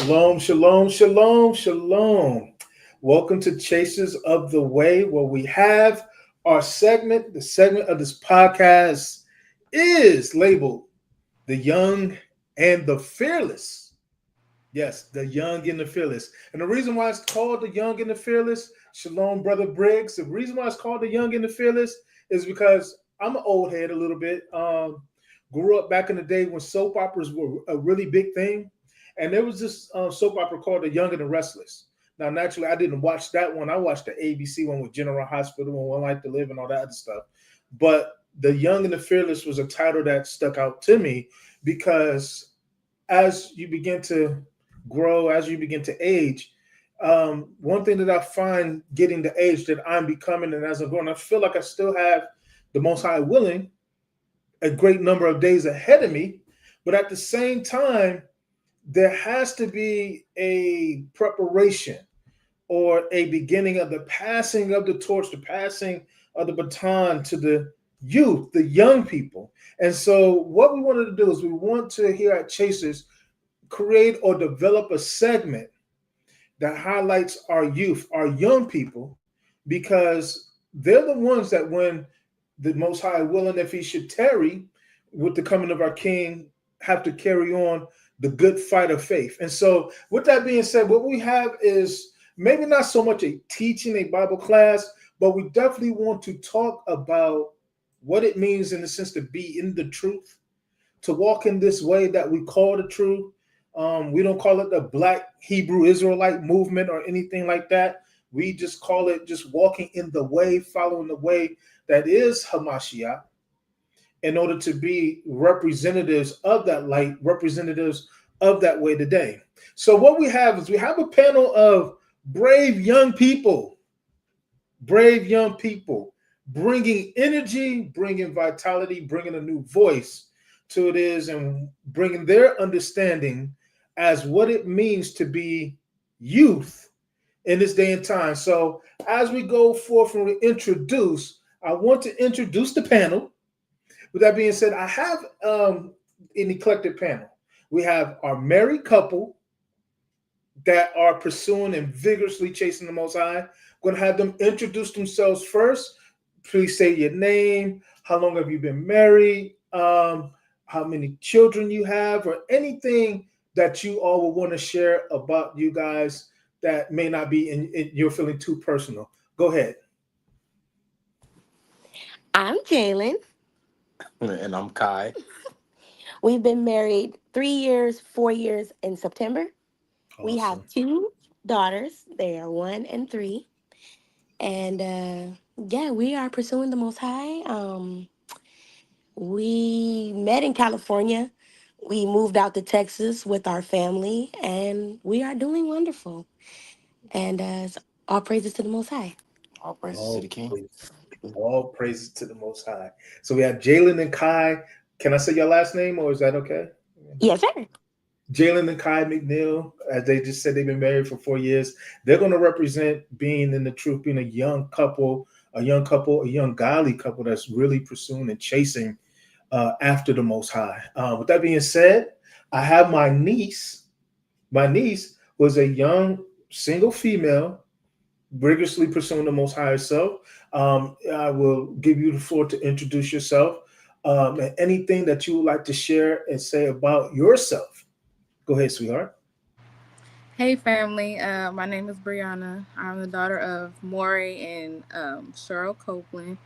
Shalom, shalom, shalom, shalom. Welcome to Chasers of the Way, where we have our segment. The segment of this podcast is labeled The Young and the Fearless. Yes, the young and the fearless. And the reason why it's called the young and the fearless, Shalom, Brother Briggs, the reason why it's called the young and the fearless is because I'm an old head a little bit. Grew up back in the day when soap operas were a really big thing. And there was this soap opera called The Young and the Restless. Now, naturally, I didn't watch that one. I watched the ABC one with General Hospital and One Life to Live and all that other stuff. But The Young and the Fearless was a title that stuck out to me because as you begin to grow, as you begin to age, one thing that I find getting the age that I'm becoming and as I'm growing, I feel like I still have the Most High willing a great number of days ahead of me. But at the same time, there has to be a preparation or a beginning of the passing of the torch, the passing of the baton to the youth, the young people. And so what we wanted to do is we want to, here at Chasers, create or develop a segment that highlights our youth, our young people, because they're the ones that when the Most High willing, if he should tarry with the coming of our King, have to carry on the good fight of faith. And so with that being said, what we have is maybe not so much a teaching, a Bible class, but we definitely want to talk about what it means in the sense to be in the truth, to walk in this way that we call the truth. We don't call it the Black Hebrew Israelite movement or anything like that. We just call it just walking in the way, following the way that is Hamashiach, in order to be representatives of that light, representatives of that way today. So what we have is we have a panel of brave young people, bringing energy, bringing vitality, bringing a new voice to it is, and bringing their understanding as what it means to be youth in this day and time. So as we go forth and we introduce, I want to introduce the panel. With that being said, I have an eclectic panel. We have our married couple that are pursuing and vigorously chasing the Most High. I'm going to have them introduce themselves first. Please say your name, how long have you been married, how many children you have, or anything that you all will want to share about you guys that may not be in you're feeling too personal. Go ahead. I'm Jalen. And I'm Kai. We've been married 3 years, 4 years in September. We have Awesome. 2 daughters. They are 1 and 3. And yeah, we are pursuing the Most High. We met in California. We moved out to Texas with our family, and we are doing wonderful. And all praises to the Most High. All praises to All the King. praises, all praises to the Most High. So we have Jalen and Kai. Can I say your last name, or is that okay? Yes, sir. Jalen and Kai McNeil, as they just said, they've been married for 4 years. They're going to represent being in the truth, being a young couple, a young godly couple that's really pursuing and chasing after the Most High. With that being said, I have my niece. My niece was a young single female, rigorously pursuing the Most High herself. I will give you the floor to introduce yourself and anything that you would like to share and say about yourself. Go ahead, sweetheart. Hey family, my name is Brianna. I'm the daughter of Maury and Cheryl Copeland.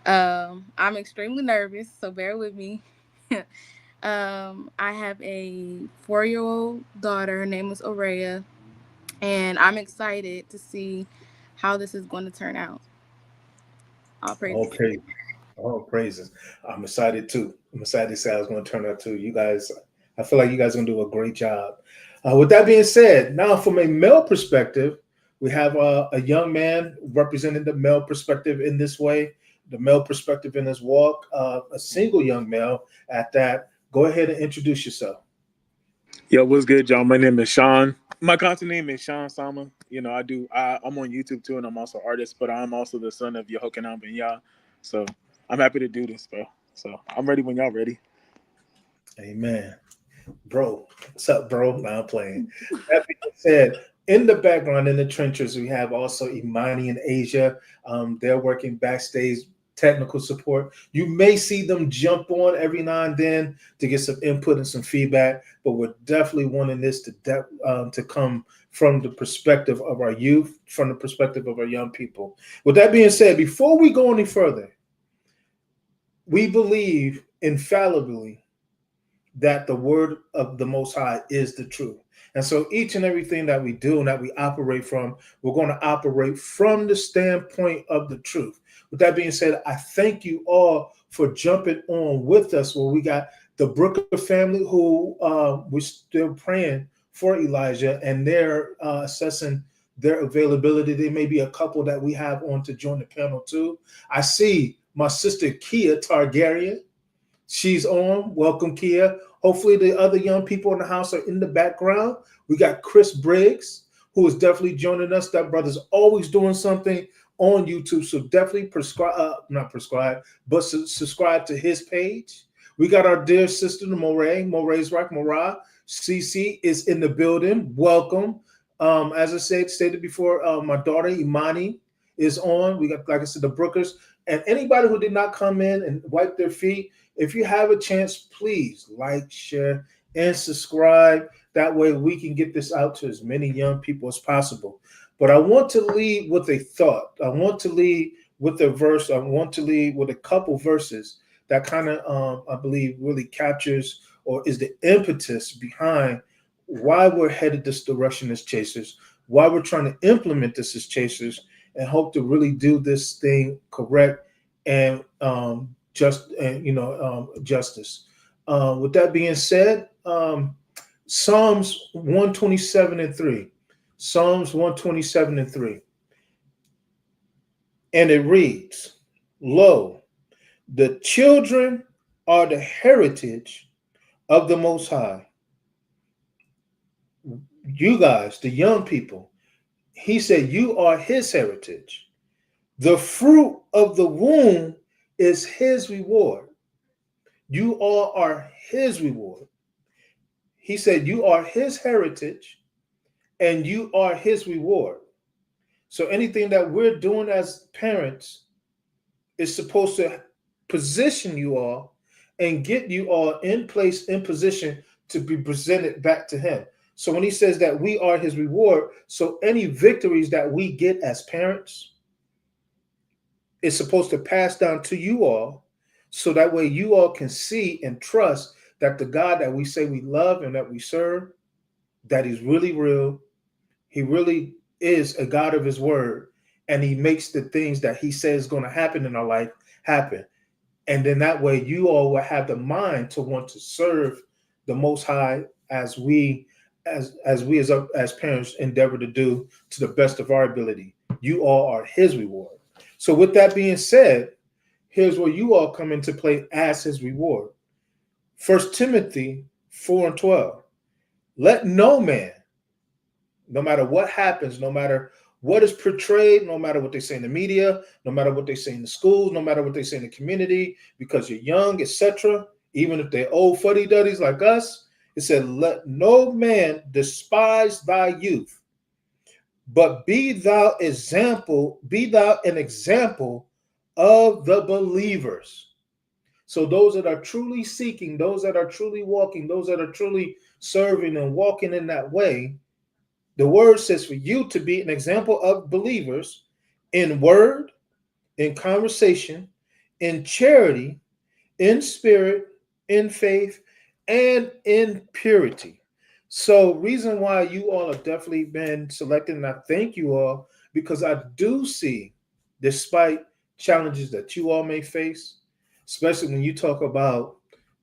I'm extremely nervous, so bear with me. I have a 4-year-old daughter. Her name is Aurea, and I'm excited to see how this is going to turn out. All All praises. praise, all praises. I'm excited too. I'm excited to see how it's going to turn out too. You guys, I feel like you guys are going to do a great job. With that being said, now from a male perspective, we have a young man representing the male perspective in this way, the male perspective in his walk, a single young male at that. Go ahead and introduce yourself. Yo, what's good, y'all? My name is Sean. My content name is Sean Sama. You know, I'm on YouTube too, and I'm also an artist, but I'm also the son of Yehokanam Ben Yah. So I'm happy to do this, bro. So I'm ready when y'all ready. Amen. Bro, what's up, bro? Now I'm playing. That being said, in the background, in the trenches, we have also Imani and Asia. They're working backstage technical support. You may see them jump on every now and then to get some input and some feedback, but we're definitely wanting this to come from the perspective of our youth, from the perspective of our young people. With that being said, before we go any further, we believe infallibly that the word of the Most High is the truth. And so each and everything that we do and that we operate from, we're going to operate from the standpoint of the truth. With that being said, I thank you all for jumping on with us. Well, we got the Brooker family who we're still praying for Elijah, and they're assessing their availability. There may be a couple that we have on to join the panel too. I see my sister Kia Targaryen. She's on. Welcome, Kia. Hopefully, the other young people in the house are in the background. We got Chris Briggs, who is definitely joining us. That brother's always doing something on YouTube. So definitely not prescribe, but subscribe to his page. We got our dear sister, Moray's Rock Morah. CC is in the building. Welcome. As I stated before, my daughter Imani is on. We got, like I said, the Brookers. And anybody who did not come in and wipe their feet, if you have a chance, please like, share, and subscribe. That way we can get this out to as many young people as possible. But I want to lead with a thought. I want to lead with a verse. I want to lead with a couple verses that kind of, I believe, really captures or is the impetus behind why we're headed this direction as chasers, why we're trying to implement this as chasers, and hope to really do this thing correct and justice. With that being said, Psalms 127:3. Psalms 127:3. And it reads, Lo, the children are the heritage of the Most High. You guys, the young people, he said, you are his heritage. The fruit of the womb is his reward. You all are his reward. He said, you are his heritage and you are his reward. So anything that we're doing as parents is supposed to position you all and get you all in place, in position to be presented back to him. So when he says that we are his reward, so any victories that we get as parents is supposed to pass down to you all, so that way you all can see and trust that the God that we say we love and that we serve, that he's really real. He really is a God of his word, and he makes the things that he says is going to happen in our life happen. And then that way you all will have the mind to want to serve the Most High as we as parents endeavor to do to the best of our ability. You all are his reward. So with that being said, here's where you all come into play as his reward. 1 Timothy 4:12. Let no man, no matter what happens, no matter what is portrayed, no matter what they say in the media, no matter what they say in the schools, no matter what they say in the community, because you're young, etc., even if they're old fuddy-duddies like us, it said, let no man despise thy youth, but be thou an example of the believers. So those that are truly seeking, those that are truly walking, those that are truly serving and walking in that way, the word says for you to be an example of believers in word, in conversation, in charity, in spirit, in faith, and in purity. So reason why you all have definitely been selected, and I thank you all, because I do see, despite challenges that you all may face, especially when you talk about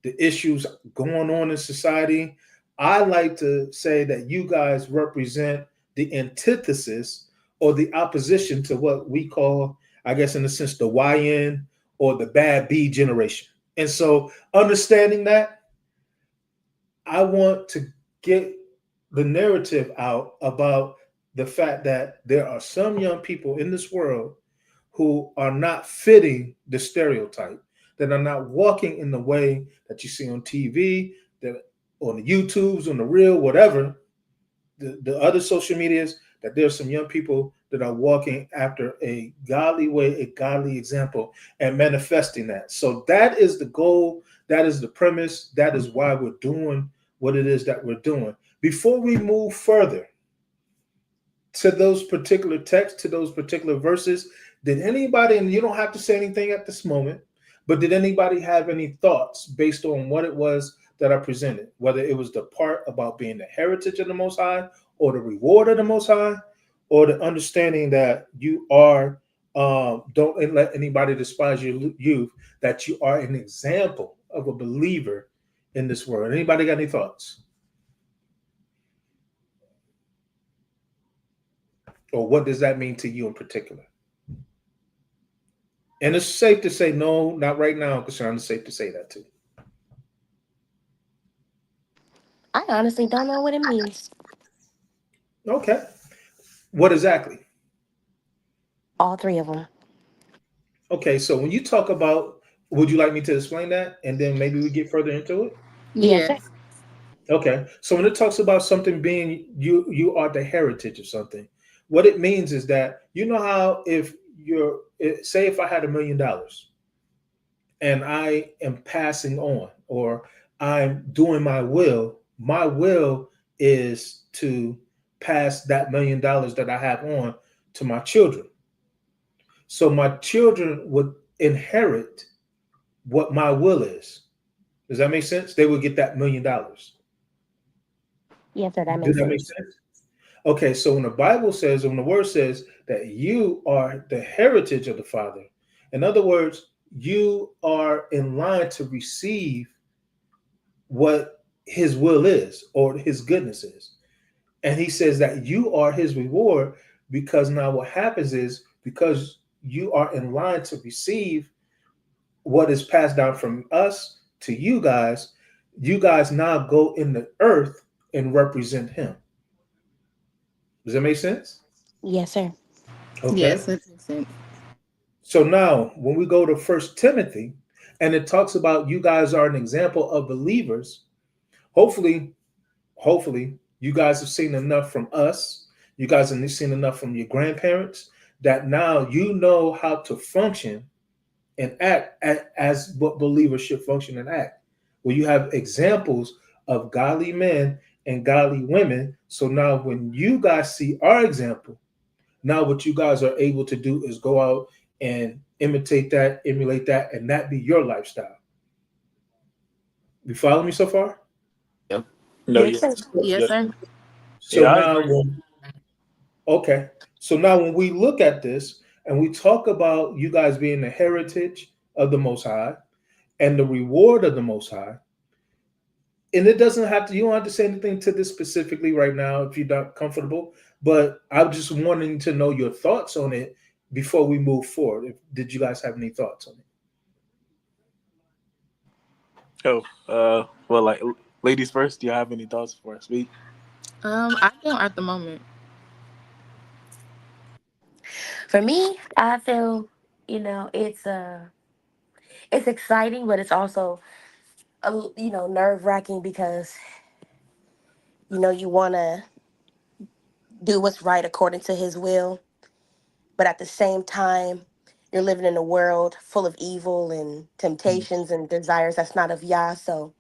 the issues going on in society, I like to say that you guys represent the antithesis or the opposition to what we call, I guess, in a sense, the YN or the bad B generation. And so understanding that, I want to get the narrative out about the fact that there are some young people in this world who are not fitting the stereotype, that are not walking in the way that you see on TV, that on the YouTubes, on the real, whatever, the other social medias, that there's some young people that are walking after a godly way, a godly example, and manifesting that. So that is the goal. That is the premise. That is why we're doing what it is that we're doing. Before we move further to those particular texts, to those particular verses, did anybody, and you don't have to say anything at this moment, but did anybody have any thoughts based on what it was that I presented? Whether it was the part about being the heritage of the Most High, or the reward of the Most High, or the understanding that you are, don't let anybody despise your youth, that you are an example of a believer in this world. Anybody got any thoughts? Or what does that mean to you in particular? And it's safe to say no, not right now, because it's safe to say that too. I honestly don't know what it means. Okay. What exactly? All three of them. Okay, so when you talk about, would you like me to explain that? And then maybe we get further into it? Yes, sir. Yes. Okay. So when it talks about something being you are the heritage of something, what it means is that you know how if say if I had $1 million and I am passing on, or I'm doing my will is to pass that $1 million that I have on to my children. So my children would inherit what my will is. Does that make sense? They would get that $1 million. Yes, sir. That Does makes that make sense. sense? Okay, so when the Bible says, when the word says that you are the heritage of the Father, in other words, you are in line to receive what his will is or his goodness is. And he says that you are his reward, because now what happens is, because you are in line to receive what is passed down from us to you guys now go in the earth and represent him. Does that make sense? Yes, sir. Okay. Yes, that makes sense. So now when we go to First Timothy, and it talks about you guys are an example of believers, hopefully, hopefully you guys have seen enough from us. You guys have seen enough from your grandparents, that now you know how to function and act as what believers should function and act. Where you have examples of godly men and godly women. So now when you guys see our example, now what you guys are able to do is go out and imitate that, emulate that, and that be your lifestyle. You follow me so far? Yep. No, Yes, yeah, sir. Yes, yeah, sir. So yeah. I now agree. when Okay. So now when we look at this and we talk about you guys being the heritage of the Most High and the reward of the Most High, and it doesn't have to, you don't have to say anything to this specifically right now if you're not comfortable, but I'm just wanting to know your thoughts on it before we move forward. Did you guys have any thoughts on it? Oh, well, like ladies first. Do you have any thoughts before I speak? I don't at the moment. For me, I feel, it's exciting, but it's also nerve wracking because you want to do what's right according to His will, but at the same time, you're living in a world full of evil and Mm, temptations and desires that's not of Yah. So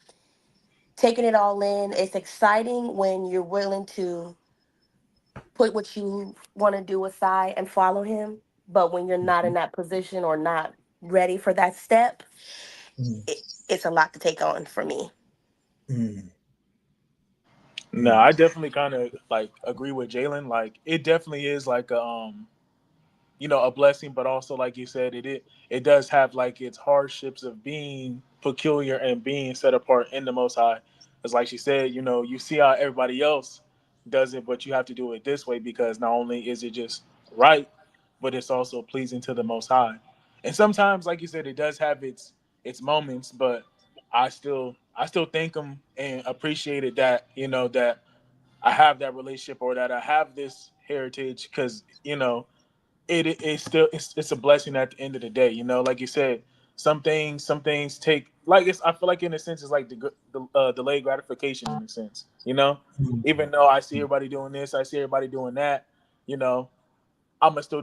taking it all in, it's exciting when you're willing to put what you want to do aside and follow Him. But when you're not in that position or not ready for that step, mm, it's a lot to take on for me. mm, No, mm, I definitely kind of like agree with Jalen. Like, it definitely is like a blessing, but also like you said, it does have like its hardships of being peculiar and being set apart in the Most High. It's like she said, you see how everybody else does it, but you have to do it this way, because not only is it just right, but it's also pleasing to the Most High. And sometimes, like you said, it does have its moments, but I still thank him and appreciate it that that I have that relationship, or that I have this heritage, because it's still it's a blessing at the end of the day. Like you said, some things take like it's. I feel like in a sense it's like the delayed gratification in a sense. Even though I see everybody doing this, I see everybody doing that. You know, I'm gonna still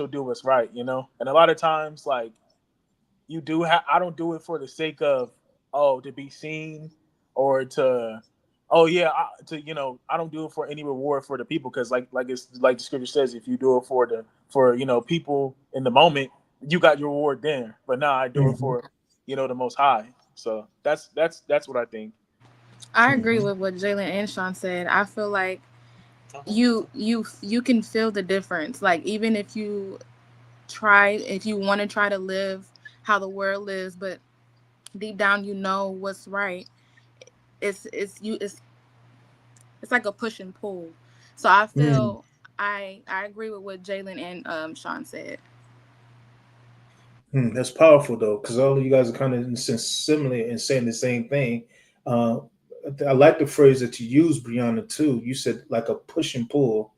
do what's right. And a lot of times like you do have I don't do it for the sake of to be seen or to yeah I don't do it for any reward for the people because like it's like the scripture says if you do it for people in the moment you got your reward then but now I do it Hmm. for the most high so that's what I think. I agree Hmm. with what Jalen and Sean said. I feel like you can feel the difference. Like even if you want to try to live how the world lives, but deep down you know what's right. It's like a push and pull. So I Hmm. feel I agree with what Jalen and Sean said. That's powerful though, because all of you guys are kind of in a sense similar in saying the same thing. Uh, I like the phrase that you used, Brianna, too. You said like a push and pull.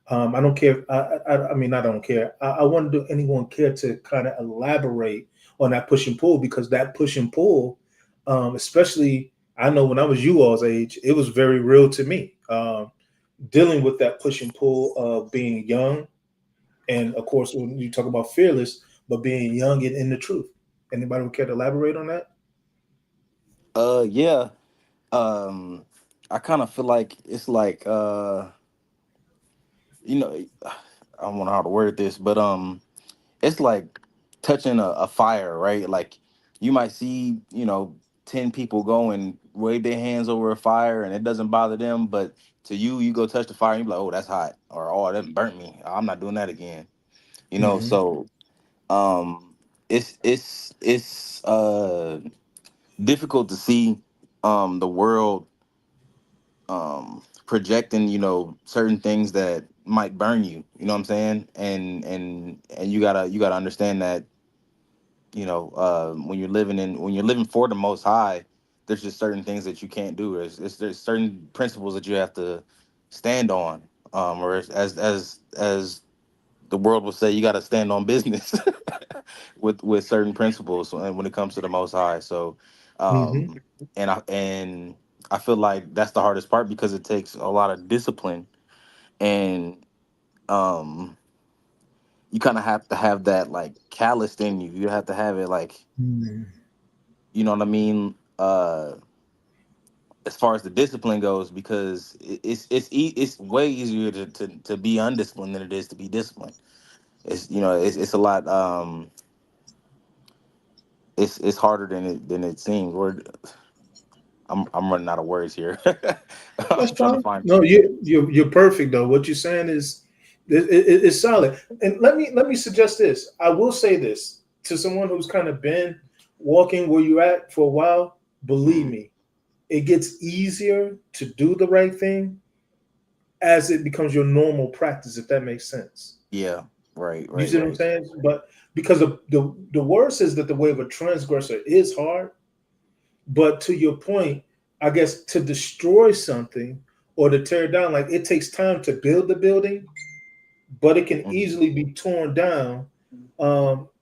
I don't care. I mean, I don't care. I wonder, do anyone care to kind of elaborate on that push and pull? Because that push and pull, especially, I know when I was you all's age, it was very real to me. Dealing with that push and pull of being young, and of course, when you talk about fearless, but being young and in the truth. Anybody would care to elaborate on that? Yeah. Um, I kind of feel like it's like you know, I don't know how to word this, but it's like touching a fire, right? Like you might see, 10 people go and wave their hands over a fire and it doesn't bother them, but to you, you go touch the fire and you're like, oh, that's hot, or oh, that burnt me. I'm not doing that again. Hmm. So um it's difficult to see the world projecting certain things that might burn you, you know what I'm saying, and you gotta understand that when you're living for the most high, there's just certain things that you can't do. There's certain principles that you have to stand on, or as the world will say, you got to stand on business with certain principles when it comes to the most high. So Hmm. um and I feel like that's the hardest part because it takes a lot of discipline, and um you kind of have to have that like calloused in you. You have to have it like, you know what I mean, as far as the discipline goes, because it's way easier to be undisciplined than it is to be disciplined. It's a lot, it's harder than it seems. I'm running out of words here. That's I'm trying to fine. find. No, you're perfect though. What you're saying is it's solid. And let me suggest this. I will say this to someone who's kind of been walking where you're at for a while. Believe Mhm. me, it gets easier to do the right thing as it becomes your normal practice. If that makes sense. Yeah, right, You right, see what I'm right. saying? But because the word says that the way of a transgressor is hard. But to your point, I guess to destroy something or to tear down, like it takes time to build the building, but it can Mhm. easily be torn down.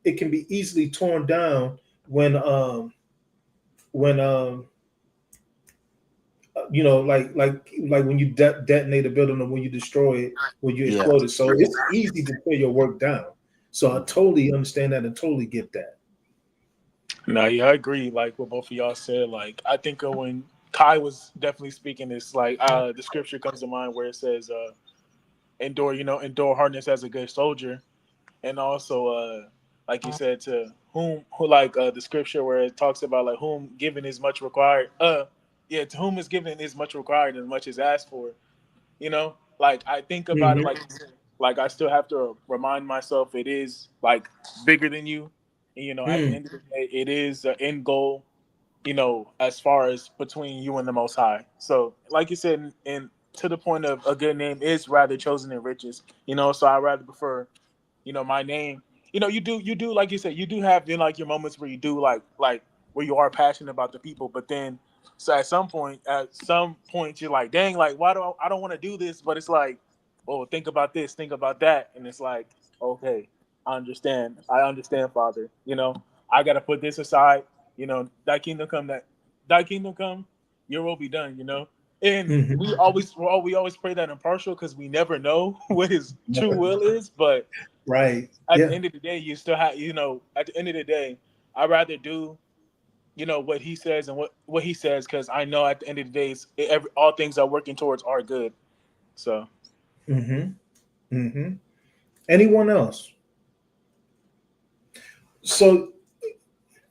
It can be easily torn down when like when you detonate a building or when you destroy it, when you Yeah. explode it. So it's easy to tear your work down. So I totally understand that and totally get that. No, yeah, I agree. Like what both of y'all said. Like I think when Kai was definitely speaking, it's like the scripture comes to mind where it says, endure hardness as a good soldier," and also, like you said, to who like the scripture where it talks about like whom given is much required. Yeah, to whom is given is much required and much is asked for. Like I think about it Hmm. like I still have to remind myself it is like bigger than you. And, at the Mm. end of the day, it is an end goal. As far as between you and the Most High. So, like you said, and to the point of a good name is rather chosen than riches. So I rather prefer my name. You do like you said, you do have like your moments where you do like where you are passionate about the people, but then so at some point you're like, dang, like why do I don't want to do this, but it's like, oh, think about this, think about that, and it's like, okay, I understand, Father. I gotta put this aside. Thy kingdom come, thy kingdom come, your will be done. And Hmm. we always pray that impartial because we never know what his true will is. But Right. at the Yeah. end of the day, you still have, at the end of the day, I'd rather do, what he says and what he says, because I know at the end of the day, all things are working towards our good. So Hmm. Hmm. Anyone else? So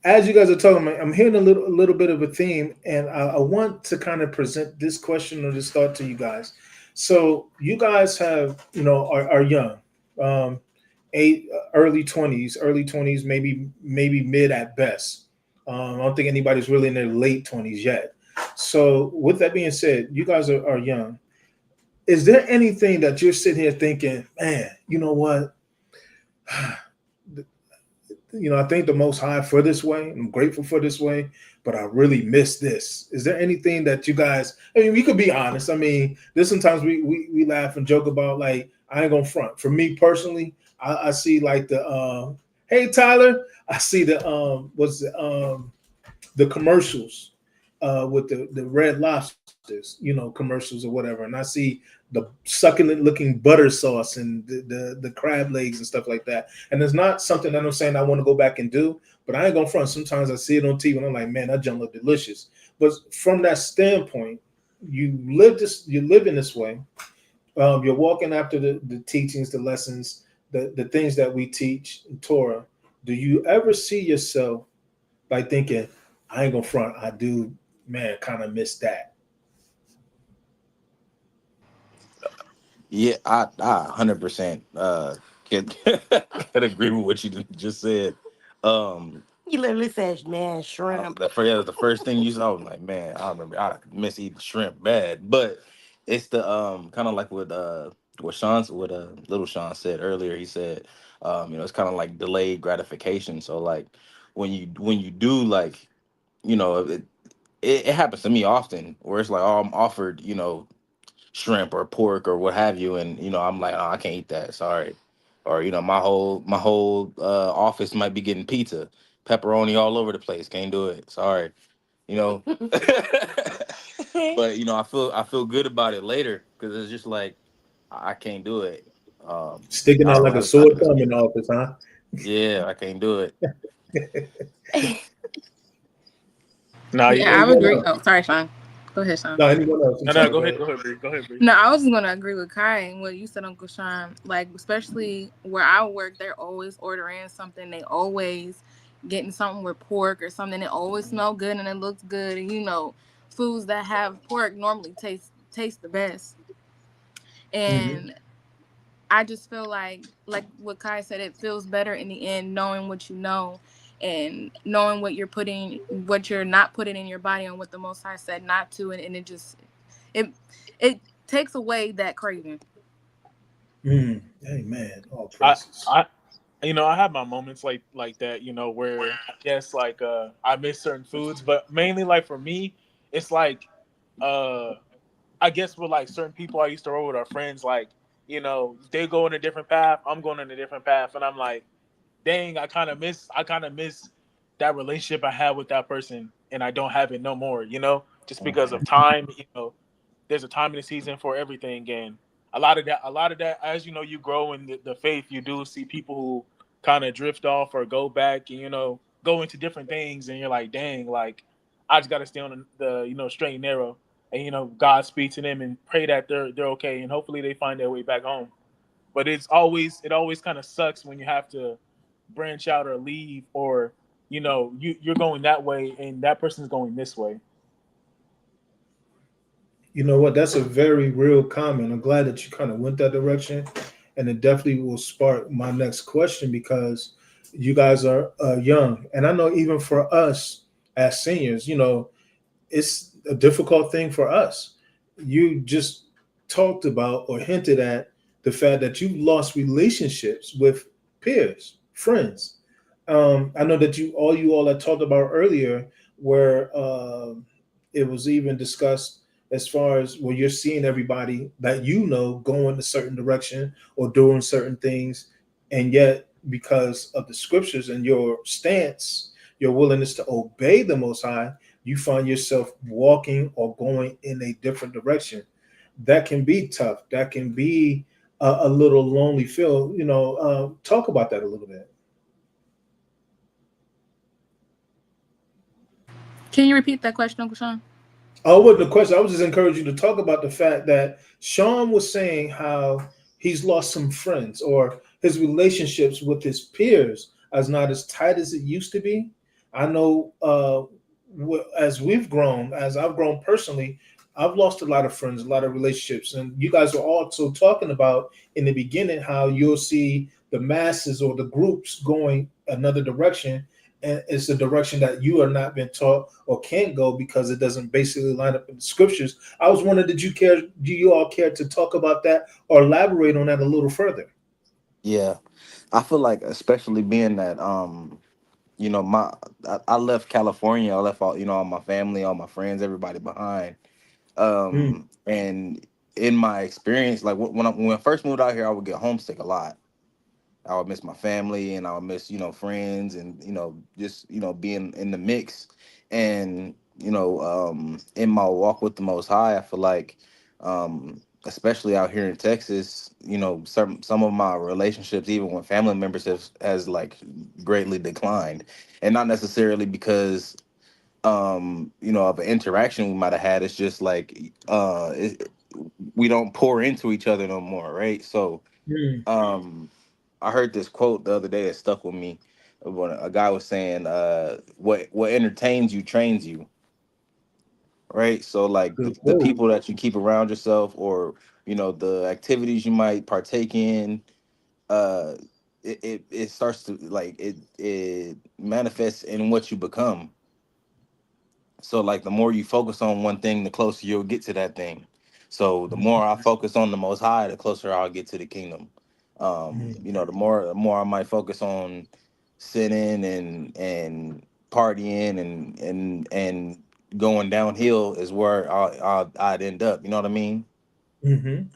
as you guys are talking, I'm hearing a little bit of a theme, and I want to kind of present this question or this thought to you guys. So you guys are young, um, early 20s, maybe mid at best. I don't think anybody's really in their late 20s yet. So with that being said, you guys are young. Is there anything that you're sitting here thinking, man, you know what? I thank the Most High for this way. I'm grateful for this way, but I really miss this. Is there anything that you guys? I mean, we could be honest. I mean, there's sometimes we laugh and joke about, like, I ain't gonna front. For me personally, I see like hey Tyler, I see the commercials with the red lobsters, commercials or whatever, and I see the succulent looking butter sauce and the crab legs and stuff like that. And it's not something that I'm saying I want to go back and do, but I ain't gonna front. Sometimes I see it on TV and I'm like, man, that junk look delicious. But from that standpoint, you live in this way. You're walking after the teachings, the lessons, the things that we teach in Torah. Do you ever see yourself by thinking, I ain't gonna front, I do, man, kind of miss that. Yeah, I 100% can can agree with what you just said. Um, He literally says, "Man, shrimp." the first thing you saw, I was like, man, I remember I miss eating shrimp bad. But it's the kind of like what little Sean said earlier. He said, it's kind of like delayed gratification. So like when you do, like, it happens to me often where it's like, oh, I'm offered, shrimp or pork or what have you, and I'm like, oh, I can't eat that, sorry. Or my whole office might be getting pizza, pepperoni all over the place, can't do it, sorry. you know but I feel good about it later because it's just like I can't do it. Sticking I out don't know like a how sore to, thumb in the office, huh? yeah, I can't do it. no, Yeah, I would Anyone agree. else? Oh, sorry, Sean. Go ahead, Sean. No, anyone else? I'm no, sorry. go Go ahead, ahead. go ahead, Bree. Go ahead, Bree. No, I was just gonna agree with Kai and what you said, Uncle Sean. Like, especially where I work, they're always ordering something. They always getting something with pork or something. It always smell good and it looks good. And foods that have pork normally taste the best. Hmm. And I just feel like what Kai said, it feels better in the end knowing what you know and knowing what you're not putting in your body and what the Most High said not to, and it it takes away that craving. Mm. Amen. All I praises. I I have my moments like that, where I guess like I miss certain foods, but mainly like for me, it's like uh I guess with like certain people I used to roll with our friends, like, they go in a different path, I'm going in a different path, and I'm like, dang, I kind of miss that relationship I had with that person, and I don't have it no more, just because of time. There's a time in the season for everything, and a lot of that, as you grow in the faith, you do see people who kind of drift off or go back and go into different things, and you're like, dang, like I just got to stay on the straight and narrow, and God speak to them and pray that they're okay, and hopefully they find their way back home. But it always kind of sucks when you have to branch out or leave, or you're going that way and that person's going this way. You know what? That's a very real comment. I'm glad that you kind of went that direction, and it definitely will spark my next question because you guys are young, and I know even for us as seniors, it's a difficult thing for us. You just talked about or hinted at the fact that you've lost relationships with peers, friends. I know that you all had talked about earlier, where it was even discussed as far as where you're seeing everybody that going a certain direction or doing certain things, and yet because of the scriptures and your stance your willingness to obey the Most High, you find yourself walking or going in a different direction. That can be tough. That can be a little lonely feel. Talk about that a little bit. Can you repeat that question, Uncle Sean? Oh, wasn't a question. I was just encouraging you to talk about the fact that Sean was saying how he's lost some friends or his relationships with his peers is not as tight as it used to be. I know as we've grown, as I've grown personally, I've lost a lot of friends, a lot of relationships. And you guys were also talking about in the beginning how you'll see the masses or the groups going another direction. And it's a direction that you are not been taught or can't go because it doesn't basically line up in the scriptures. I was wondering, do you all care to talk about that or elaborate on that a little further? Yeah, I feel like, especially being that you know, I left California. I left all my family, all my friends, everybody behind. Mm, And in my experience, like when I first moved out here, I would get homesick a lot. I would miss my family, and I would miss friends, and just being in the mix. And in my walk with the Most High, I feel like, especially out here in Texas, some of my relationships, even with family members, has like greatly declined, and not necessarily because of an interaction we might have had. It's just like we don't pour into each other no more, right? So mm, um I heard this quote the other day that stuck with me, when a guy was saying, what entertains you trains you, right? So like good the quote. people that you keep around yourself, or the activities you might partake in, uh it starts to, like, it manifests in what you become. So like the more you focus on one thing, the closer you'll get to that thing. So the more I focus on the Most High, the closer I'll get to the kingdom. Mm, The more I might focus on sinning and partying and going downhill is where I'd end up. You know what I mean? mm-hmm,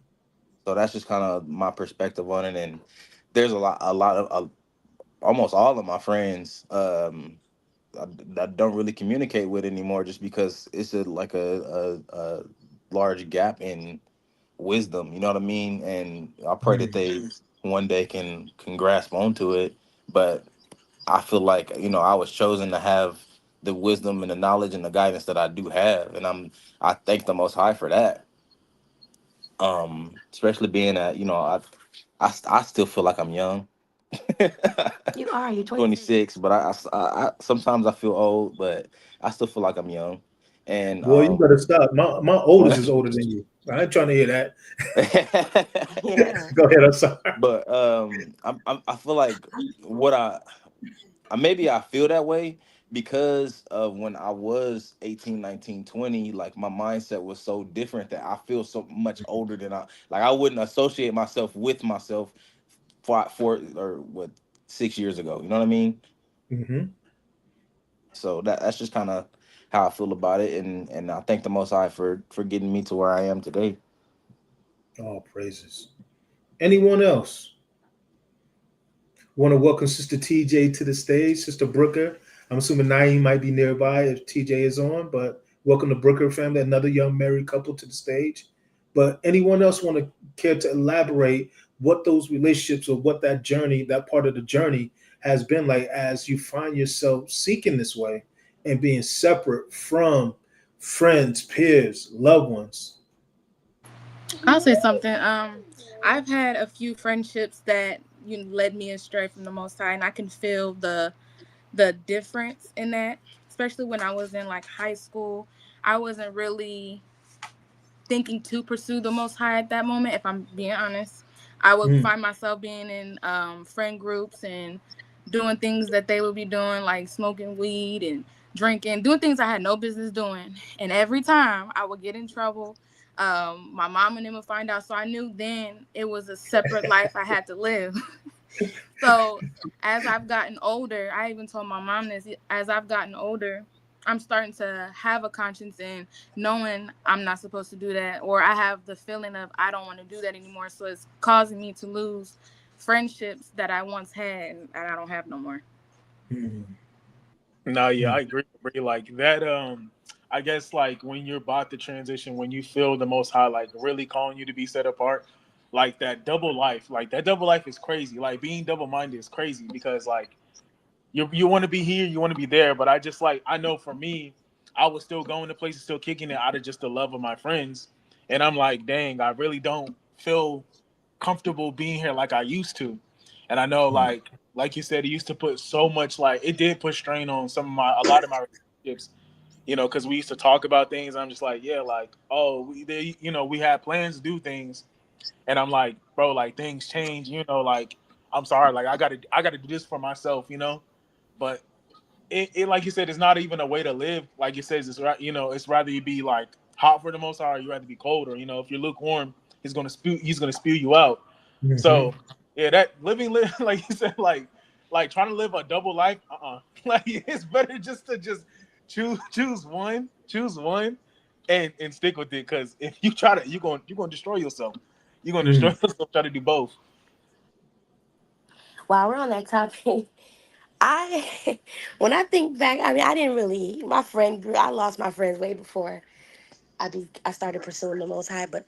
So that's just kind of my perspective on it. And there's a lot of almost all of my friends. I don't really communicate with anymore, just because it's like a large gap in wisdom. You know what I mean? And I pray that mm, they one day can grasp onto it. But I feel like, I was chosen to have the wisdom and the knowledge and the guidance that I do have, and I thank the Most High for that. Especially being that, I still feel like I'm young. You are. You're 26. 26, but I sometimes I feel old, but I still feel like I'm young. And Boy, you better stop. My oldest is older than you. I ain't trying to hear that. Yeah. Go ahead. I'm sorry. but I feel like what maybe I feel that way because of when I was 18, 19, 20. Like, my mindset was so different that I feel so much older than I wouldn't associate myself with myself for or what 6 years ago. You know what I mean? Mm-hmm. So that's just kind of how I feel about it, and I thank the Most High for getting me to where I am today. All praises. Anyone else want to welcome Sister TJ to the stage? Sister Brooker. I'm assuming Naeem might be nearby if TJ is on, but welcome to Brooker family, another young married couple to the stage. But anyone else want to care to elaborate what those relationships or what that journey, that part of the journey has been like as you find yourself seeking this way and being separate from friends, peers, loved ones? I'll say something. I've had a few friendships that led me astray from the Most High, and I can feel the difference in that. Especially when I was in like high school, I wasn't really thinking to pursue the Most High at that moment. If I'm being honest, I would Mm, find myself being in friend groups and doing things that they would be doing, like smoking weed and drinking, doing things I had no business doing. And every time I would get in trouble, my mom and them would find out. So I knew then it was a separate life I had to live. So as I've gotten older, I even told my mom this. As I've gotten older, I'm starting to have a conscience and knowing I'm not supposed to do that, or I have the feeling of I don't want to do that anymore. So it's causing me to lose friendships that I once had and I don't have no more. mm. No, yeah, Mm, I agree. Agree. Like that. I guess like when you're about to transition, when you feel the Most High like really calling you to be set apart, like that double life, like that double life is crazy. Like being double minded is crazy because like you want to be here, you want to be there. But I just like I know for me, I was still going to places, still kicking it out of just the love of my friends, and I'm like, dang, I really don't feel comfortable being here like I used to. And I know mm, like you said, it used to put so much like it did put strain on some of my a lot of my relationships. You know, because we used to talk about things. I'm just like, yeah, like, oh, we had plans to do things, and I'm like, bro, like things change. You know, like I'm sorry, like I gotta do this for myself. You know, but it like you said, it's not even a way to live. Like it says, it's right. You know, it's rather you be like hot for the Most High, or you rather be cold, or you know, if you're lukewarm, he's gonna spew you out. mhm, So yeah, that like you said, like trying to live a double life. Like it's better just to just choose one, and stick with it. Because if you try to, you're gonna destroy yourself. You're gonna destroy mm, yourself trying to do both. While we're on that topic, I when I think back, I mean, I didn't really. My friend grew. I lost my friends way before I started pursuing the Most High, but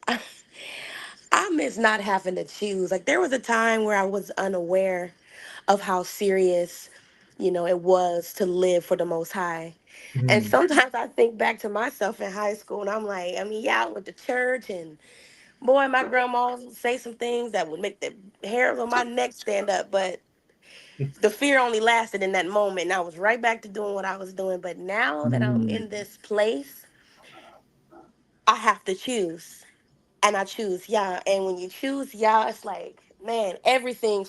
I miss not having to choose. Like there was a time where I was unaware of how serious, it was to live for the Most High. And mm, sometimes I think back to myself in high school, and I'm like, I mean, yeah, I went to church, and boy, my grandma would say some things that would make the hairs on my neck stand up, but the fear only lasted in that moment, and I was right back to doing what I was doing. But now that I'm mm, in this place, I have to choose. And I choose Yah. And when you choose Yah, it's like, man, everything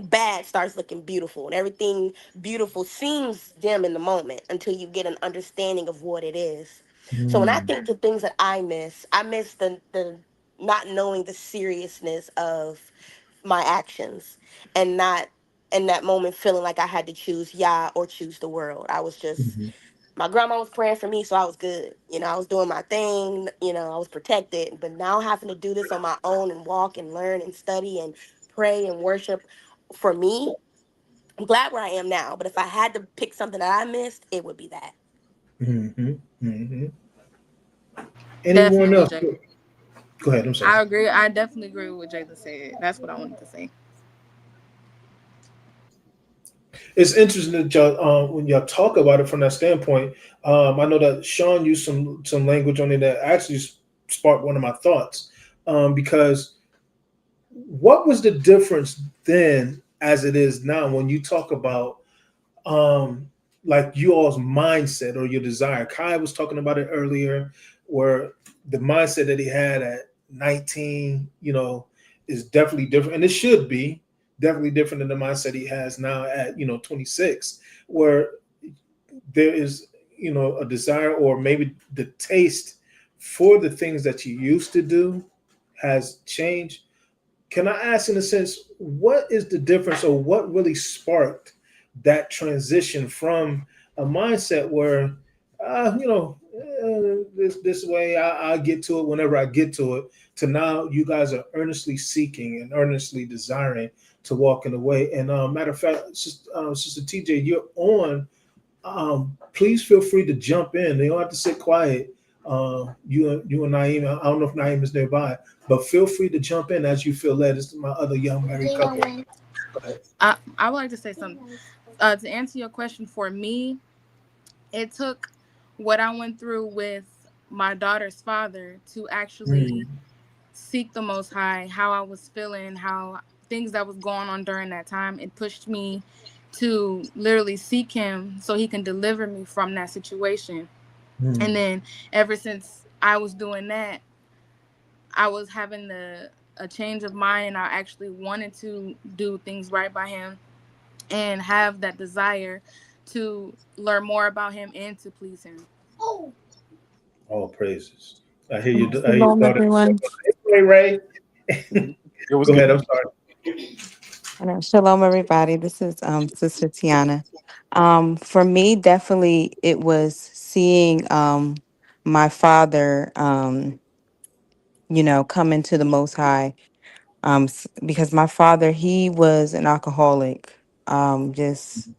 bad starts looking beautiful, and everything beautiful seems dim in the moment until you get an understanding of what it is. So when I mm, think the things that I miss the not knowing the seriousness of my actions, and not in that moment feeling like I had to choose Yah or choose the world. I was just mhm, My grandma was praying for me, so I was good. I was doing my thing, I was protected. But now having to do this on my own and walk and learn and study and pray and worship for me, I'm glad where I am now. But if I had to pick something that I missed, it would be that. mhm, mhm. Anyone Definitely, else? Jay. Go ahead. I'm sorry. I agree. I definitely agree with what Jayla said. That's what I wanted to say. It's interesting that y'all, when y'all talk about it from that standpoint. I know that Sean used some language on it that actually sparked one of my thoughts, because what was the difference then as it is now when you talk about um like you all's mindset or your desire? Kai was talking about it earlier, where the mindset that he had at 19, is definitely different, and it should be definitely different than the mindset he has now at 26, where there is a desire, or maybe the taste for the things that you used to do has changed. Can I ask, in a sense, what is the difference, or what really sparked that transition from a mindset where, this way I get to it whenever I get to it, to now you guys are earnestly seeking and earnestly desiring to walk in the way? And matter of fact, Sister TJ, you're on. Please feel free to jump in. You don't have to sit quiet. You and Naeem. I don't know if Naeem is nearby, but feel free to jump in as you feel led. This is my other young married couple. Go ahead. I would like to say something. To answer your question, for me, it took what I went through with my daughter's father to actually Mm, seek the Most High, how I was feeling, how things that was going on during that time. It pushed me to literally seek Him so He can deliver me from that situation. And mm, then ever since I was doing that, I was having a change of mind, and I actually wanted to do things right by Him and have that desire to learn more about Him and to please Him. all praises. I hear you. I hear you, Shalom, daughter. everyone. Hey, Ray. It was Go good. ahead. I'm sorry. Shalom, everybody. This is Sister Tiana. For me, definitely, it was seeing my father, come into the Most High. Because my father, he was an alcoholic. Just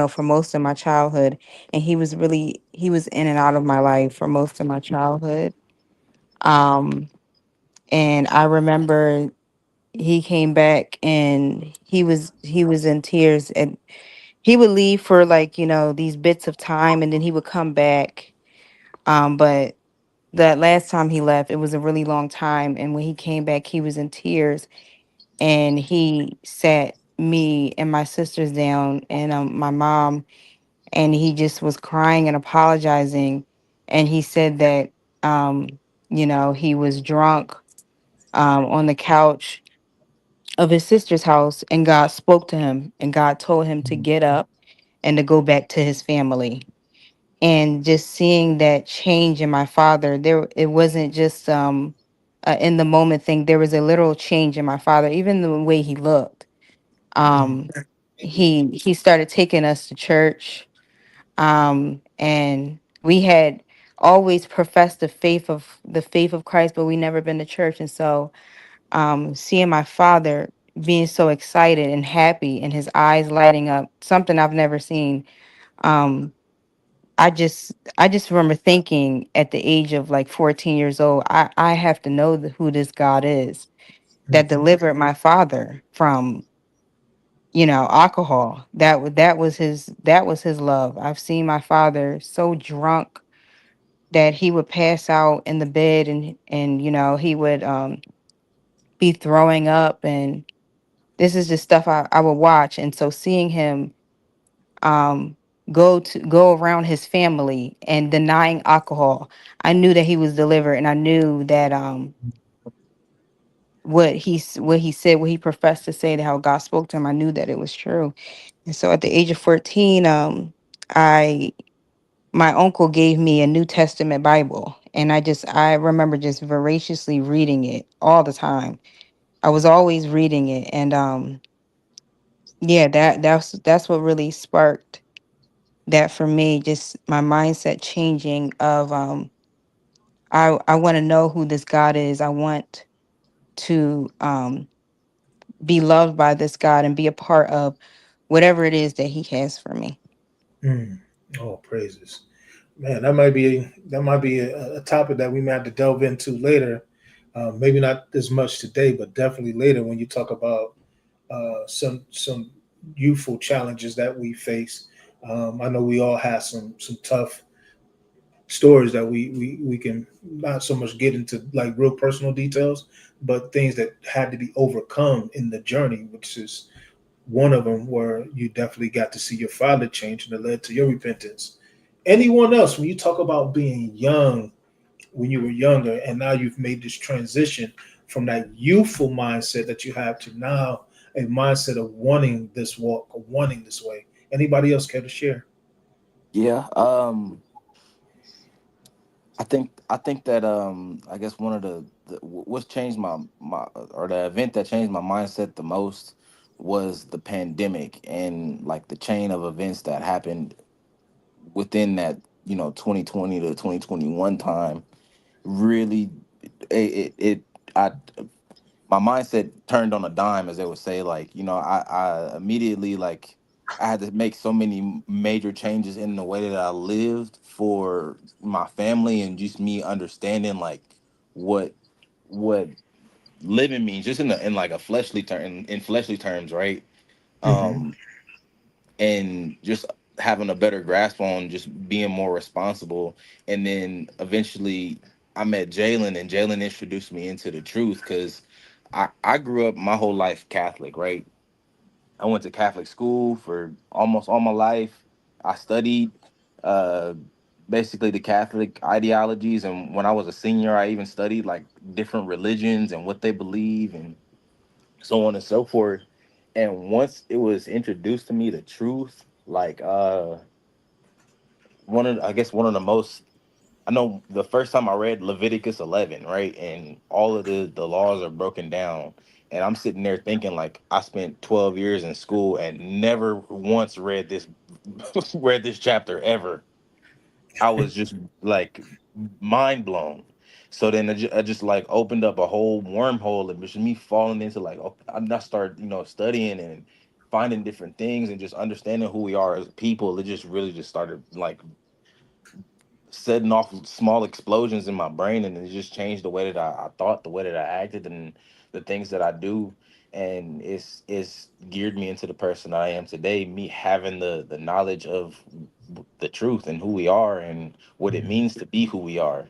for most of my childhood. And he was in and out of my life for most of my childhood. Um, and I remember he came back and he was in tears, and he would leave for like, these bits of time, and then he would come back. But that last time he left, it was a really long time. And when he came back, he was in tears, and he sat me and my sisters down, and my mom, and he just was crying and apologizing. And he said that, um, he was drunk on the couch of his sister's house, and God spoke to him, and God told him to get up and to go back to his family. And just seeing that change in my father, there it wasn't just in the moment thing. There was a literal change in my father, even the way he looked. Mm, um he started taking us to church, and we had always professed the faith of Christ, but we never been to church. And so seeing my father being so excited and happy and his eyes lighting up, something I've never seen. um I just remember thinking at the age of like 14 years old, I have to know who this God is that mm, delivered my father from, alcohol. That was his love. I've seen my father so drunk that he would pass out in the bed, and he would be throwing up. And this is just stuff I would watch. And so seeing him um go around his family and denying alcohol, I knew that he was delivered, and I knew that what he said, what he professed to say, that how God spoke to him, I knew that it was true. And so at the age of 14, I my uncle gave me a New Testament Bible, and I remember just voraciously reading it all the time. I was always reading it. And yeah, that's what really sparked that for me, just my mindset changing of I want to know who this God is. I want to be loved by this God and be a part of whatever it is that he has for me. mm. Oh, praises, man. That might be a topic that we may have to delve into later. Maybe not as much today, but definitely later when you talk about some youthful challenges that we face. I know we all have some tough stories that we can not so much get into like real personal details, but things that had to be overcome in the journey, which is one of them where you definitely got to see your father change and it led to your repentance. Anyone else, when you talk about being young, when you were younger, and now you've made this transition from that youthful mindset that you have to now a mindset of wanting this walk or wanting this way. Anybody else care to share? Yeah. I think that I guess one of what's changed my or the event that changed my mindset the most was the pandemic, and like the chain of events that happened within that, 2020 to 2021 time. Really, it I my mindset turned on a dime, as they would say. Like, I immediately, like, I had to make so many major changes in the way that I lived for my family, and just me understanding like what what living means, just in like a fleshly term, in fleshly terms, right? Mm-hmm. um and just having a better grasp on just being more responsible. And then eventually I met Jalen, and Jalen introduced me into the truth, because I grew up my whole life Catholic, right? I went to Catholic school for almost all my life. I studied uh, basically the Catholic ideologies, and when I was a senior, I even studied like different religions and what they believe, and so on and so forth. And once it was introduced to me the truth, like I guess one of the most, I know the first time I read Leviticus 11, right? And all of the laws are broken down. And I'm sitting there thinking, like, I spent 12 years in school and never once read this read this chapter ever. I was just like mind blown. So then I just like opened up a whole wormhole, and just me falling into like, I start, studying, finding different things and just understanding who we are as people, it just really just started like setting off small explosions in my brain, and it just changed the way that I thought, the way that I acted, and the things that I do. And it's geared me into the person that I am today. Me having the knowledge of the truth and who we are and what it Mhm. means to be who we are.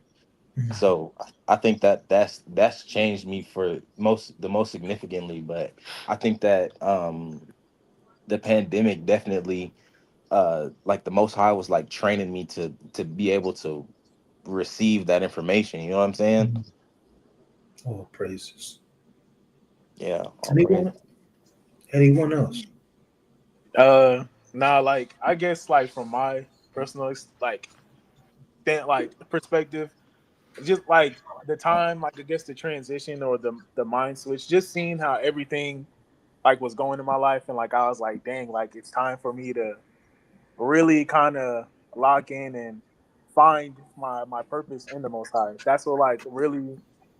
Mhm. So I think that that's changed me for most significantly. But I think that the pandemic definitely like the Most High was like training me to be able to receive that information. You know what I'm saying? Mhm. Oh, praises. Yeah, all praise. Anyone? Anyone else? Now, like I guess, like from my personal like like perspective, just like the time, like I guess the transition or the mind switch, just seeing how everything like was going in my life, and like I was like, dang, like it's time for me to really kind of lock in and find my purpose in the Most High. That's what like really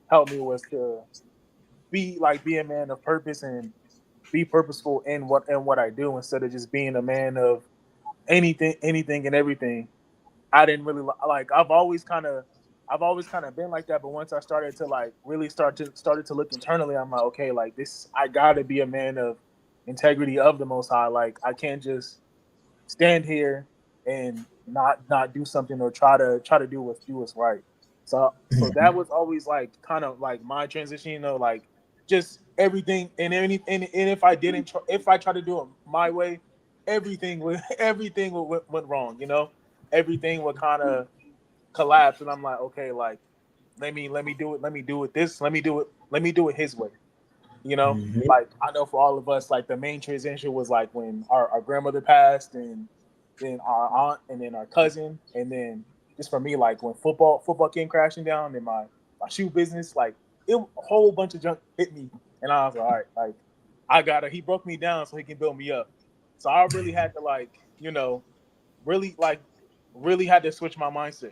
helped me, was to be a man of purpose and be purposeful in what I do, instead of just being a man of anything and everything. I didn't really like. I've always kind of been like that. But once I started to like really started to look internally, I'm like, okay, like this, I gotta be a man of integrity of the Most High. Like I can't just stand here and not do something, or try to do what's right. So that Mhm. was always like kind of like my transition, like just everything and if I didn't if I try to do it my way, everything would everything went wrong, everything would kind of collapse, and I'm like, okay, like let me do it his way. Mhm. Like I know for all of us, like the main transition was like when our grandmother passed, and then our aunt, and then our cousin, and then just for me, like when football came crashing down, and my shoe business, like a whole bunch of junk hit me, and I was like, all right, like I gotta. He broke me down so he can build me up. So I really had to like, really like really had to switch my mindset.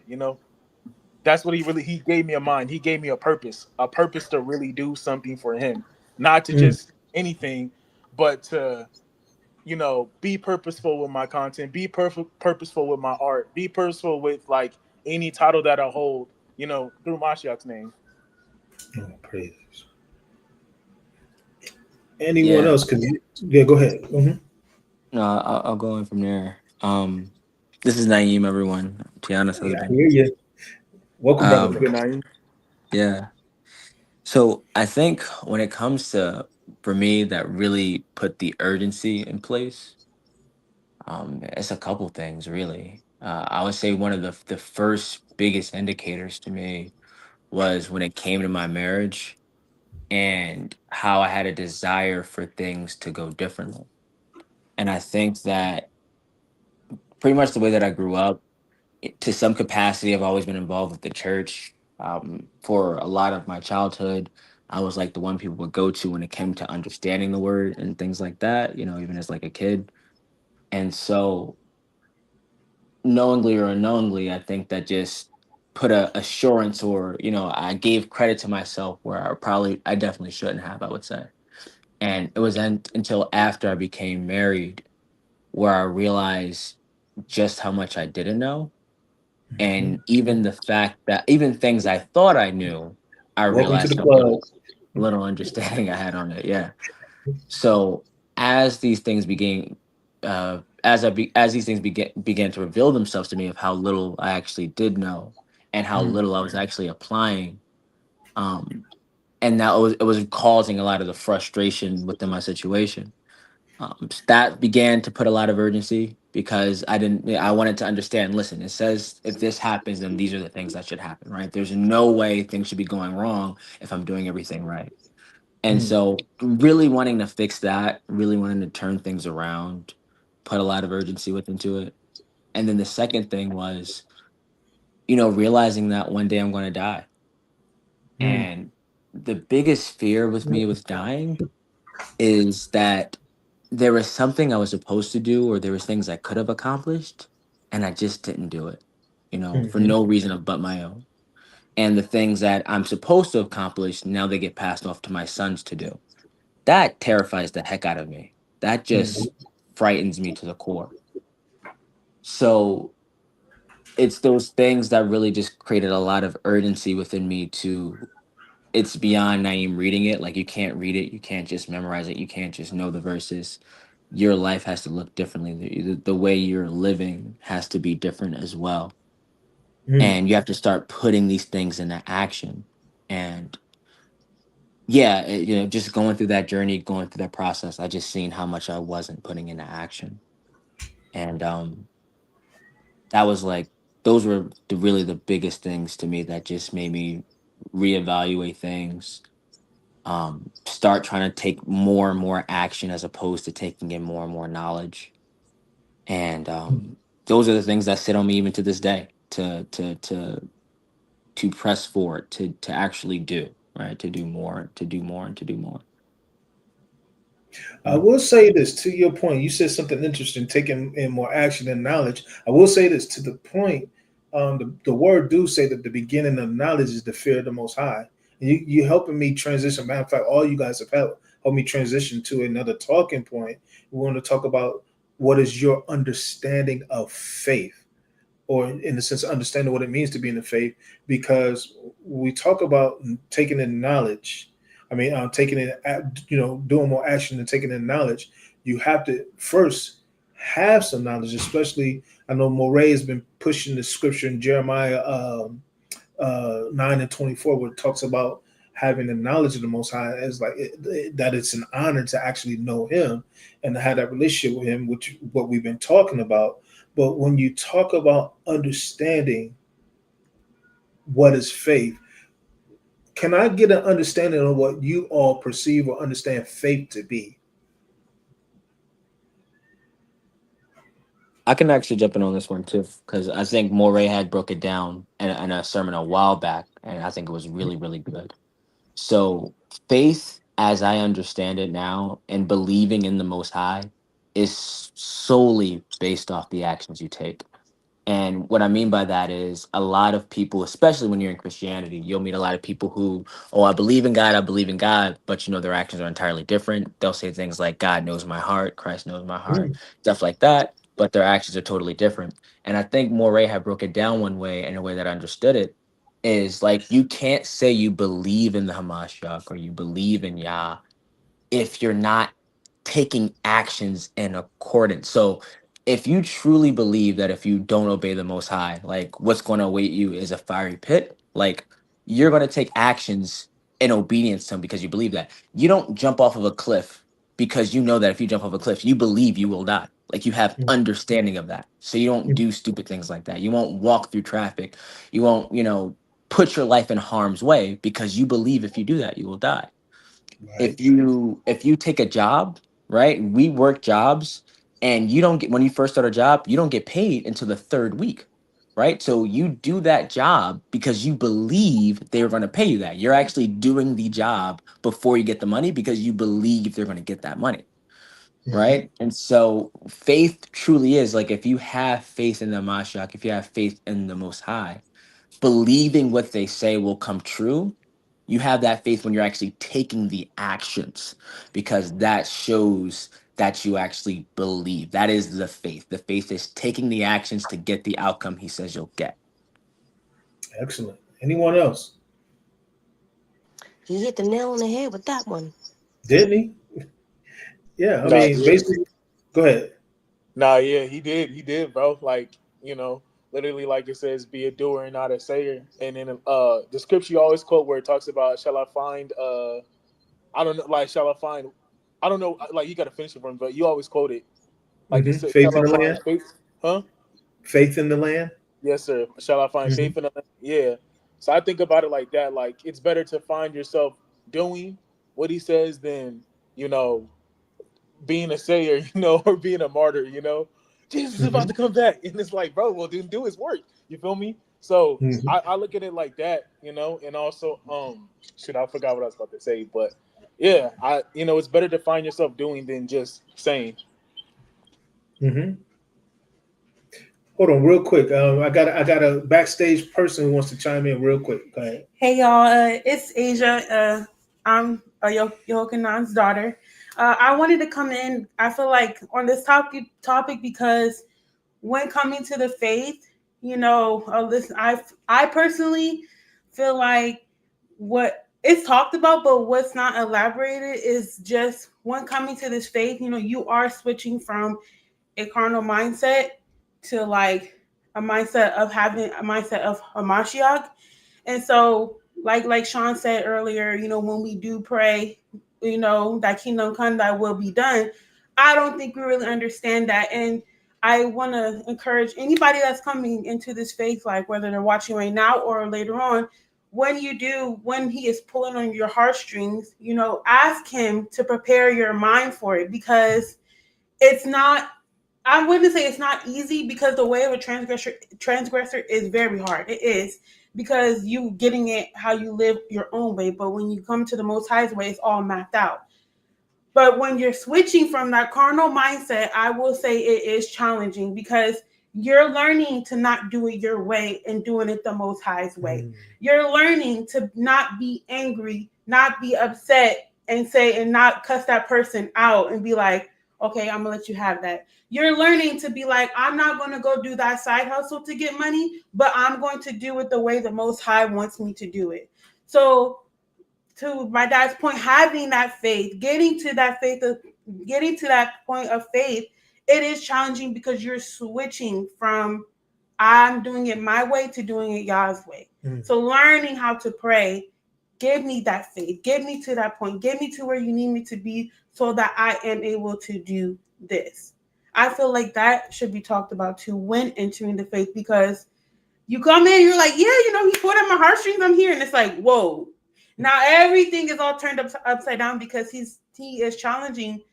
That's what he gave me a mind. He gave me a purpose to really do something for him, not to Mhm. just anything, but to be purposeful with my content, be purposeful with my art, be purposeful with like any title that I hold, through Mashiach's name. Oh, praises. Anyone Yeah, else? Can you? Yeah, go ahead. Mhm. no, I'll go in from there. This is Naeem, everyone, Tiana's Yeah, I husband. hear you. Welcome, brother. What's Um, good, Naeem? yeah. So I think when it comes to, for me, that really put the urgency in place, it's a couple things really. I would say one of the first biggest indicators to me was when it came to my marriage and how I had a desire for things to go differently. And I think that pretty much the way that I grew up, to some capacity, I've always been involved with the church. For a lot of my childhood, I was like the one people would go to when it came to understanding the word and things like that, even as like a kid. And so, knowingly or unknowingly, I think that just put a assurance, or, I gave credit to myself where I definitely shouldn't have, I would say. And it was until after I became married where I realized just how much I didn't know. Mhm. And even the fact that even things I thought I knew, I Welcome to realized the how club. little understanding I had on it. Yeah. So as these things began, as these things began to reveal themselves to me of how little I actually did know and how Mhm. little I was actually applying, um, and now it was causing a lot of the frustration within my situation. That began to put a lot of urgency because I wanted to understand. Listen, it says if this happens, then these are the things that should happen, right? There's no way things should be going wrong if I'm doing everything right. And Mhm. so, really wanting to fix that, really wanting to turn things around, put a lot of urgency into it. And then the second thing was, realizing that one day I'm going to die. Mhm. And the biggest fear with me with dying is that there was something I was supposed to do, or there was things I could have accomplished, and I just didn't do it, for Mhm. no reason but my own. And the things that I'm supposed to accomplish, now they get passed off to my sons to do. That terrifies the heck out of me. That Mhm. just frightens me to the core. So it's those things that really just created a lot of urgency within me to it's beyond Naeem reading it. Like you can't read it, you can't just memorize it, you can't just know the verses. Your life has to look differently. The way you're living has to be different as well. Mhm. And you have to start putting these things into action. And yeah, just going through that journey, going through that process, I just seen how much I wasn't putting into action. And that was like those were really the biggest things to me that just made me reevaluate things, start trying to take more and more action as opposed to taking in more and more knowledge. And those are the things that sit on me even to this day to press forward, to actually do, right, to do more, to do more, and to do more. I Mm. will say this to your point. You said something interesting, taking in more action and knowledge. I will say this to the point. The word do say that the beginning of knowledge is the fear of the Most High. And you helping me transition. Matter of fact, all you guys have helped me transition to another talking point. We want to talk about what is your understanding of faith, or in the sense of understanding what it means to be in the faith, because we talk about taking in knowledge. I mean, taking in, doing more action and taking in knowledge. You have to first have some knowledge, especially. I know Moray has been pushing the scripture in Jeremiah 9:24, where it talks about having the knowledge of the Most High as like that it's an honor to actually know Him and to have that relationship with Him, which what we've been talking about. But when you talk about understanding what is faith, can I get an understanding of what you all perceive or understand faith to be? I can actually jump in on this one too, because I think Moray had broke it down in a sermon a while back, and I think it was really, really good. So, faith, as I understand it now, and believing in the Most High, is solely based off the actions you take. And what I mean by that is a lot of people, especially when you're in Christianity, you'll meet a lot of people who, oh, I believe in God, but their actions are entirely different. They'll say things like, God knows my heart, Christ knows my heart, Mm, stuff like that, but their actions are totally different. And I think Moray had broke it down one way, and a way that I understood it is like, you can't say you believe in the Hamashiach or you believe in Yah if you're not taking actions in accordance. So if you truly believe that if you don't obey the Most High, like what's going to await you is a fiery pit, like you're going to take actions in obedience to Him because you believe that. You don't jump off of a cliff because you know that if you jump off a cliff, you believe you will die. Like you have mm, understanding of that. So you don't mm. do stupid things like that. You won't walk through traffic. You won't, put your life in harm's way because you believe if you do that, you will die. Right. If you take a job, right, we work jobs, and you don't get when you first start a job, you don't get paid until the third week, right? So you do that job because you believe they're going to pay you that. You're actually doing the job before you get the money because you believe they're going to get that money, Mhm. right? And so faith truly is like, if you have faith in the Mashiach, if you have faith in the Most High, believing what they say will come true, you have that faith when you're actually taking the actions, because that shows that you actually believe. That is the faith. The faith is taking the actions to get the outcome He says you'll get. Excellent. Anyone else? He hit the nail on the head with that one. Didn't he? Yeah. I Nah, mean, yeah. basically, go ahead. Nah, yeah, he did, bro. Like, literally, like it says, be a doer and not a sayer. And then the scripture you always quote where it talks about, shall I find I don't know, like, shall I find, I don't know, like, you got to finish it for me, but you always quote it. Like, it says, Faith shall in I the find land. faith? Huh? Faith in the land. Yes, sir. Shall I find Hmm. faith in the land? Yeah. So I think about it like that. Like, it's better to find yourself doing what he says than, you know, being a sayer, or being a martyr, Jesus is about Hmm. to come back. And it's like, bro, well, then do his work. You feel me? So Hmm. I look at it like that, and also, shit, I forgot what I was about to say, but yeah, it's better to find yourself doing than just saying. Hmm. Hold on, real quick. I got a backstage person who wants to chime in real quick. Go ahead. Hey y'all, it's Asia. I'm Yohanan's daughter. I wanted to come in. I feel like on this topic because when coming to the faith, listen, I personally feel like what it's talked about, but what's not elaborated is just when coming to this faith, you are switching from a carnal mindset to like a mindset of having a mindset of a Mashiach. And so, like Sean said earlier, when we do pray, that kingdom come, thy will be done. I don't think we really understand that. And I want to encourage anybody that's coming into this faith, like whether they're watching right now or later on, when he is pulling on your heartstrings, ask him to prepare your mind for it because it's not I wouldn't say it's not easy because the way of a transgressor is very hard. It is because you getting it how you live your own way, but when you come to the Most High's way, it's all mapped out. But when you're switching from that carnal mindset, I will say it is challenging because you're learning to not do it your way and doing it the Most High's way. You're learning to not be angry, not be upset, and not cuss that person out and be like, okay, I'm gonna let you have that. You're learning to be like, I'm not gonna go do that side hustle to get money, but I'm going to do it the way the Most High wants me to do it. So to my dad's point, having that faith, getting to that point of faith, it is challenging because you're switching from I'm doing it my way to doing it Yah's way. So learning how to pray, give me that faith, get me to that point, get me to where you need me to be so that I am able to do this. I feel like that should be talked about too when entering the faith because you come in, you're like, yeah, he pulled at my heartstrings, I'm here. And it's like, whoa. Now everything is all turned upside down because he is challenging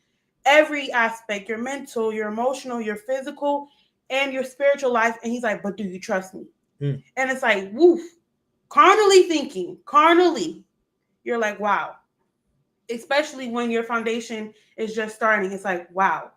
every aspect, your mental, your emotional, your physical, and your spiritual life. And he's like, but do you trust me? And it's like, woof, carnally, you're like, wow. Especially when your foundation is just starting. It's like, wow,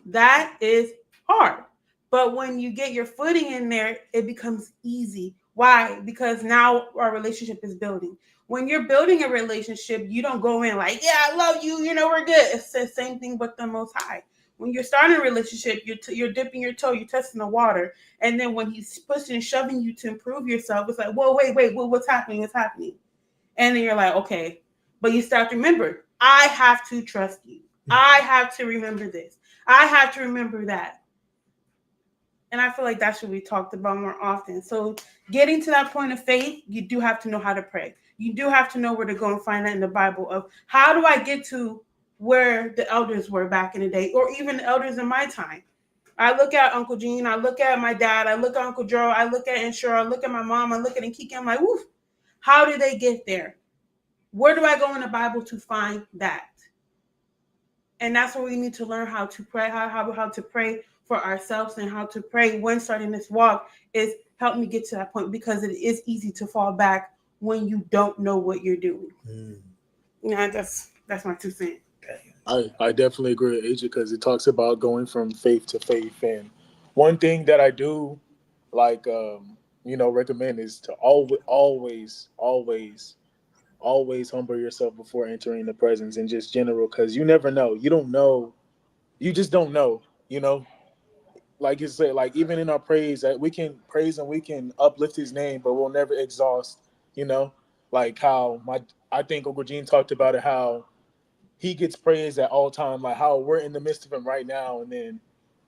that is hard. But when you get your footing in there, it becomes easy. Why? Because now our relationship is building. When you're building a relationship, you don't go in like, yeah, I love you, we're good. It's the same thing with the Most High. When you're starting a relationship, you're dipping your toe, you're testing the water. And then when he's pushing and shoving you to improve yourself, it's like, whoa, wait, what's happening? What's happening? And then you're like, okay. But you start to remember, I have to trust you. I have to remember this. I have to remember that. And I feel like that should be talked about more often. So getting to that point of faith, you do have to know how to pray. You do have to know where to go and find that in the Bible of how do I get to where the elders were back in the day, or even the elders in my time. I look at Uncle Gene, I look at my dad, I look at Uncle Joe, I look at Insure, I look at my mom, I look at Nkiki, I'm like, woof, how did they get there? Where do I go in the Bible to find that? And that's where we need to learn how to pray, how to pray for ourselves and how to pray when starting this walk is help me get to that point because it is easy to fall back when you don't know what you're doing. Yeah, that's my 2 cents. I definitely agree with AJ because it talks about going from faith to faith. And one thing that I do like, recommend is to always humble yourself before entering the presence and just general because you never know. You don't know. You just don't know. Like you said, like even in our praise, that we can praise and we can uplift His name, but we'll never exhaust. You know, like how I think Uncle Gene talked about it, how he gets praised at all time, like how we're in the midst of Him right now, and then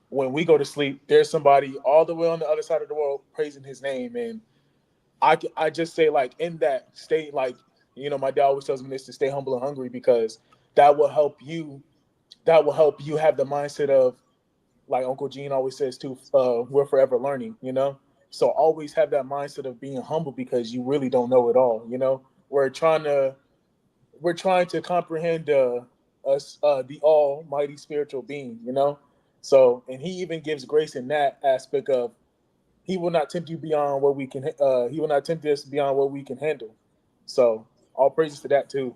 when we go to sleep, there's somebody all the way on the other side of the world praising His name, and I just say like in that state, like my dad always tells me this to stay humble and hungry because that will help you. That will help you have the mindset of like Uncle Gene always says too. We're forever learning, So always have that mindset of being humble because you really don't know it all. We're trying to comprehend us, the Almighty spiritual being. So and He even gives grace in that aspect of He will not tempt you beyond what we can. He will not tempt us beyond what we can handle. So all praises to that too.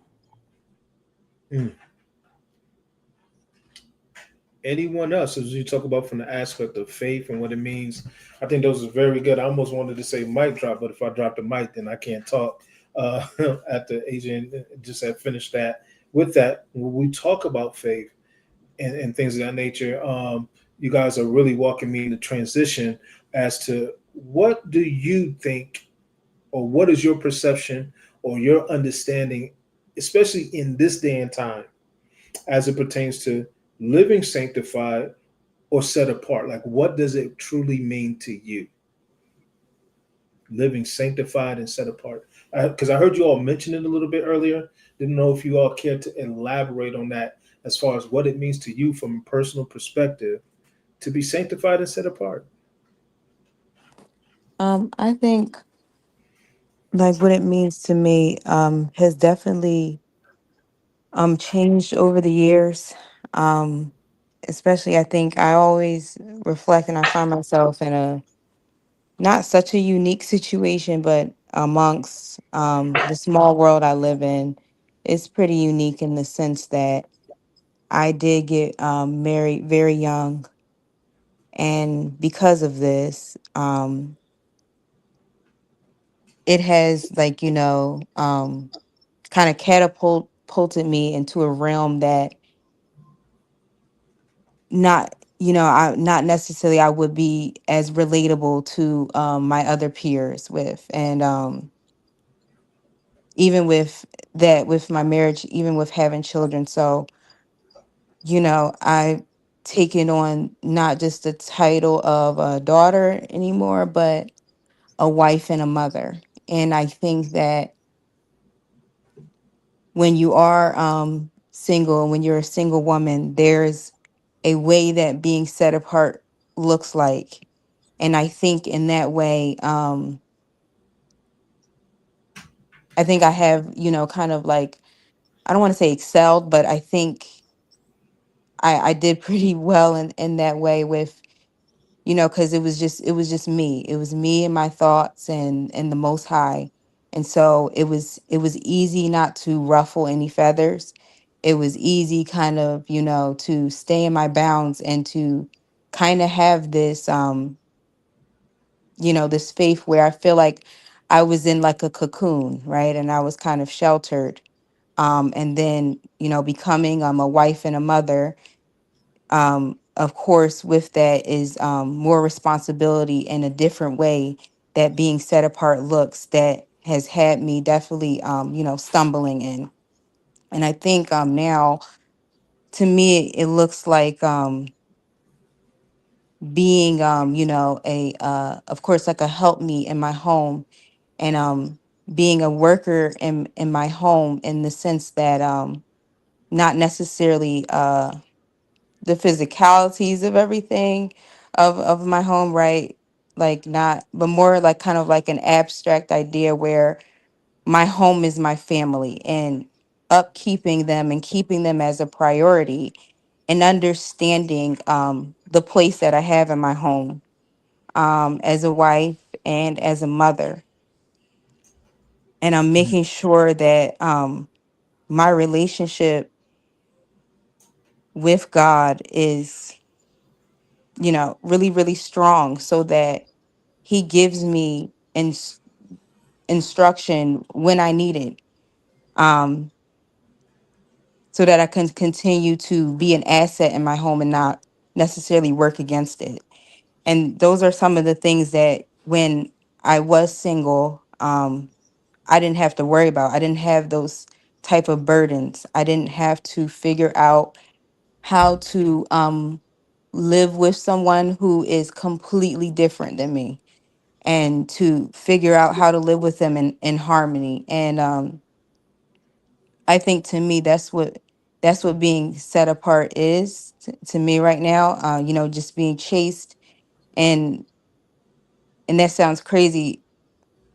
Anyone else, as you talk about from the aspect of faith and what it means, I think those are very good. I almost wanted to say mic drop, but if I drop the mic, then I can't talk. After Adrian just had finished that, with that, when we talk about faith and things of that nature, you guys are really walking me in the transition as to what do you think, or what is your perception or your understanding, especially in this day and time, as it pertains to living sanctified or set apart? Like, what does it truly mean to you? Living sanctified and set apart. Because I heard you all mention it a little bit earlier. Didn't know if you all care to elaborate on that as far as what it means to you from a personal perspective to be sanctified and set apart. I think like what it means to me has definitely changed over the years. Um, Especially I think I always reflect and I find myself in a not such a unique situation, but amongst the small world I live in, it's pretty unique in the sense that I did get married very young. And because of this, it has, like, kind of catapulted me into a realm that not, I not necessarily I would be as relatable to my other peers with. And even with that, with my marriage, even with having children. So, I taken on not just the title of a daughter anymore, but a wife and a mother. And I think that when you are single, when you're a single woman, there's a way that being set apart looks like. And I think in that way, I think I have, kind of like, I don't want to say excelled, but I think I did pretty well in that way with, because it was just me. It was me and my thoughts and the Most High. And so it was easy not to ruffle any feathers. It was easy kind of, to stay in my bounds and to kind of have this this faith where I feel like I was in like a cocoon, right? And I was kind of sheltered. And then, becoming a wife and a mother, of course, with that is more responsibility in a different way that being set apart looks, that has had me definitely, stumbling in. And I think now, to me, it looks like being, of course, like a help me in my home, and being a worker in my home, in the sense that not necessarily the physicalities of everything of my home, right? Like, not, but more like kind of like an abstract idea where my home is my family, and upkeeping them and keeping them as a priority, and understanding the place that I have in my home, as a wife and as a mother. And I'm making sure that my relationship with God is, really, really strong, so that He gives me instruction when I need it, um, so that I can continue to be an asset in my home and not necessarily work against it. And those are some of the things that when I was single, I didn't have to worry about. I didn't have those type of burdens. I didn't have to figure out how to live with someone who is completely different than me, and to figure out how to live with them in harmony. And I think, to me, that's what being set apart is to me right now. Just being chaste, and that sounds crazy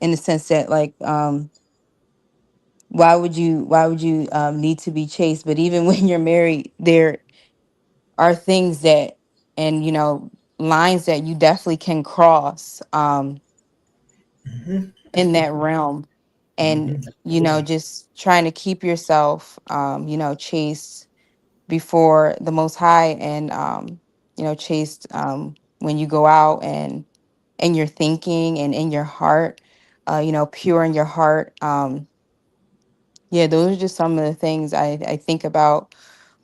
in the sense that, like, why would you need to be chaste? But even when you're married, there are things that, and lines that you definitely can cross Mm-hmm. in that realm. And Mm-hmm. Absolutely. just trying to keep yourself chaste before the Most High, and chaste when you go out, and in your thinking and in your heart, pure in your heart. Yeah, those are just some of the things I think about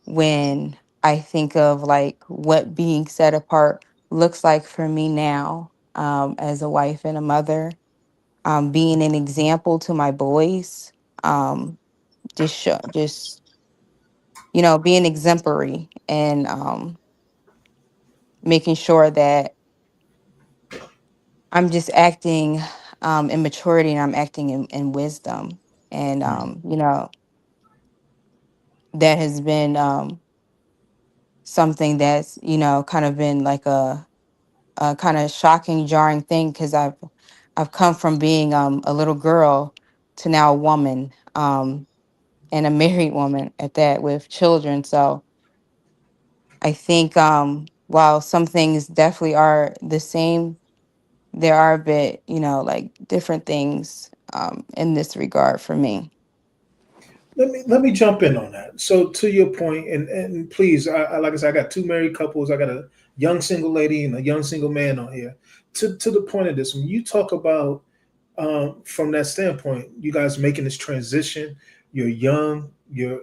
when I think of like what being set apart looks like for me now, as a wife and a mother, being an example to my boys, just being exemplary, and making sure that I'm just acting in maturity, and I'm acting in wisdom. And that has been something that's kind of been like a kind of shocking, jarring thing, because I've come from being a little girl to now a woman, and a married woman at that, with children. So I think, while some things definitely are the same, there are a bit, like different things in this regard for me. Let me jump in on that. So to your point, and please, like I said, I got two married couples. I got a young single lady and a young single man on here. To the point of this, when you talk about, from that standpoint, you guys making this transition. You're young. You're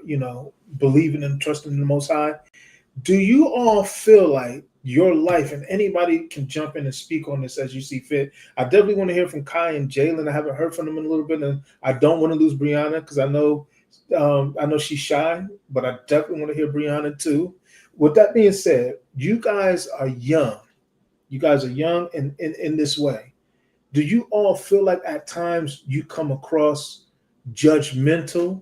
believing and trusting in the Most High. Do you all feel like your life, and anybody can jump in and speak on this as you see fit? I definitely want to hear from Kai and Jalen. I haven't heard from them in a little bit, and I don't want to lose Brianna because I know she's shy, but I definitely want to hear Brianna too. With that being said, you guys are young. You guys are young in this way. Do you all feel like at times you come across judgmental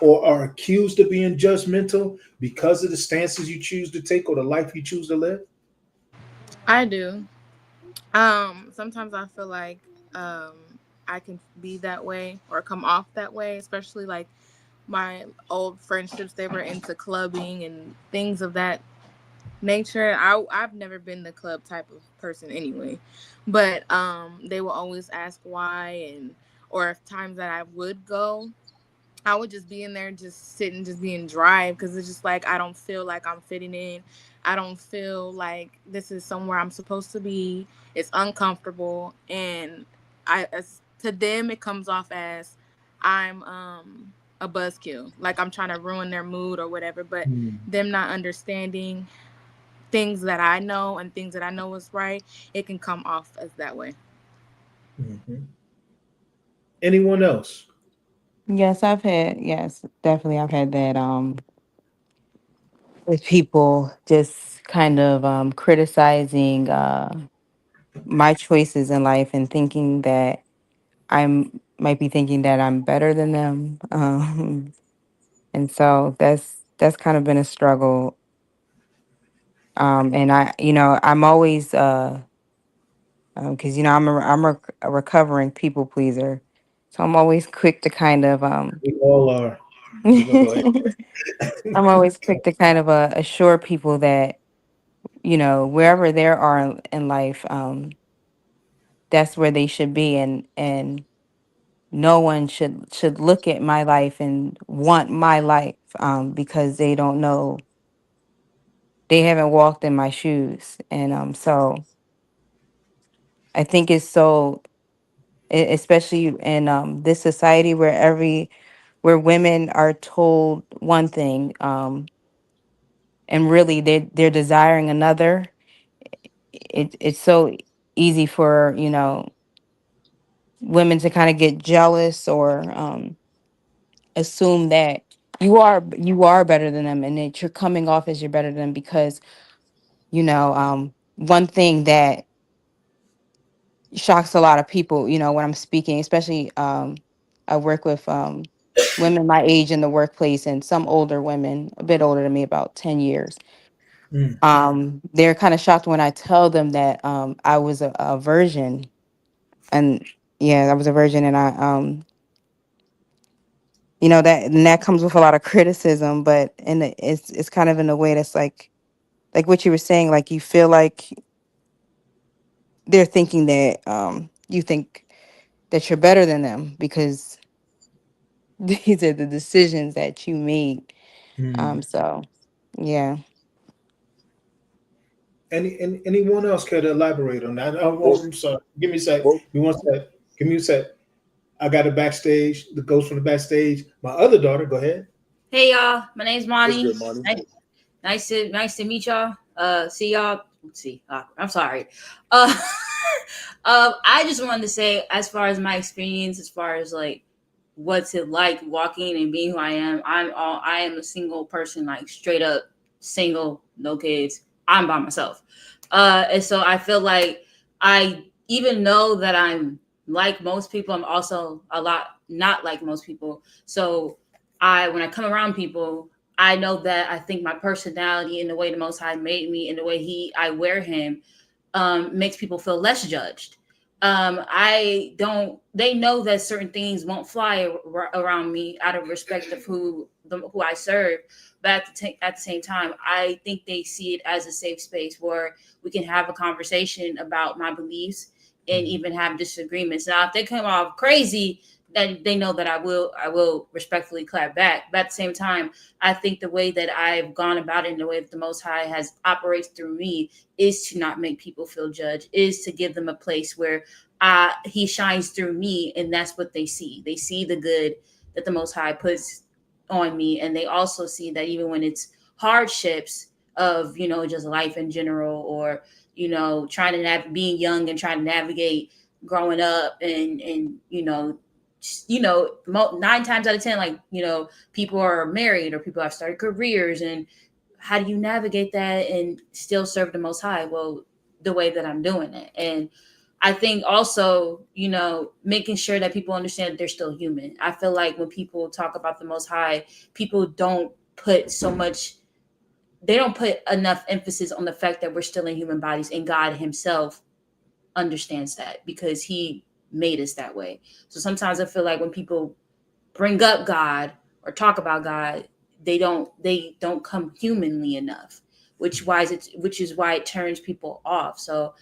or are accused of being judgmental because of the stances you choose to take or the life you choose to live? I do. Sometimes I feel like um I can be that way or come off that way, especially like my old friendships. They were into clubbing and things of that nature. I've never been the club type of person anyway, but they will always ask why, and or if times that I would go, I would just be in there just sitting, just being dry, because it's just like I don't feel like I'm fitting in. I don't feel like this is somewhere I'm supposed to be. It's uncomfortable, and to them it comes off as I'm a buzzkill, like I'm trying to ruin their mood or whatever. But Mm-hmm. them not understanding things that I know and things that I know is right, it can come off as that way. Anyone else? Yes, definitely I've had that, with people just kind of criticizing my choices in life, and thinking that I'm might be thinking that I'm better than them. And so that's kind of been a struggle. And I'm always, because I'm a recovering people pleaser, so I'm always quick to kind of We all are. We're gonna go ahead. I'm always quick to kind of assure people that, wherever they are in life, that's where they should be, and no one should look at my life and want my life, because they don't know, they haven't walked in my shoes. And so I think it's so, especially in this society where where women are told one thing, and really they're desiring another. It's so easy for women to kind of get jealous, or assume that you are better than them, and that you're coming off as you're better than them, because one thing that shocks a lot of people, when I'm speaking, especially, I work with women my age in the workplace, and some older women, a bit older than me, about 10 years. Mm, They're kind of shocked when I tell them that I was a virgin. And yeah, I was a virgin. And that comes with a lot of criticism, but it's kind of in a way that's like what you were saying, like you feel like they're thinking that you think that you're better than them, because these are the decisions that you made. mm. So yeah. Anyone else care to elaborate on that? Well, I'm sorry. Give me a sec. well, Give me one sec. Give me a sec. I got a backstage, the ghost from the backstage. My other daughter, go ahead. Hey y'all, my name's What's Monty. good, money? Nice to meet y'all. See y'all. Let's see. I'm sorry. Uh, I just wanted to say, as far as my experience, as far as like what's it like walking and being who I am. I am a single person, like straight up single, no kids. I'm by myself. And so I feel like I even know that I'm like most people, I'm also a lot not like most people. So when I come around people, I know that I think my personality and the way the Most High made me and the way I wear Him makes people feel less judged. I don't. They know that certain things won't fly around me out of respect of who I serve. But at the same time, I think they see it as a safe space where we can have a conversation about my beliefs and even have disagreements. Now, if they come off crazy, then they know that I will respectfully clap back. But at the same time, I think the way that I've gone about it and the way that the Most High has operates through me is to not make people feel judged, is to give them a place where He shines through me, and that's what they see. They see the good that the Most High puts on me, and they also see that even when it's hardships of just life in general, or trying to being young and trying to navigate growing up, and nine times out of ten, like people are married or people have started careers, and how do you navigate that and still serve the Most High? Well, the way that I'm doing it. And I think also, making sure that people understand that they're still human. I feel like when people talk about the Most High, people put so much they don't put enough emphasis on the fact that we're still in human bodies, and God Himself understands that because He made us that way. So sometimes I feel like when people bring up God or talk about God, they don't come humanly enough, which is why it turns people off. So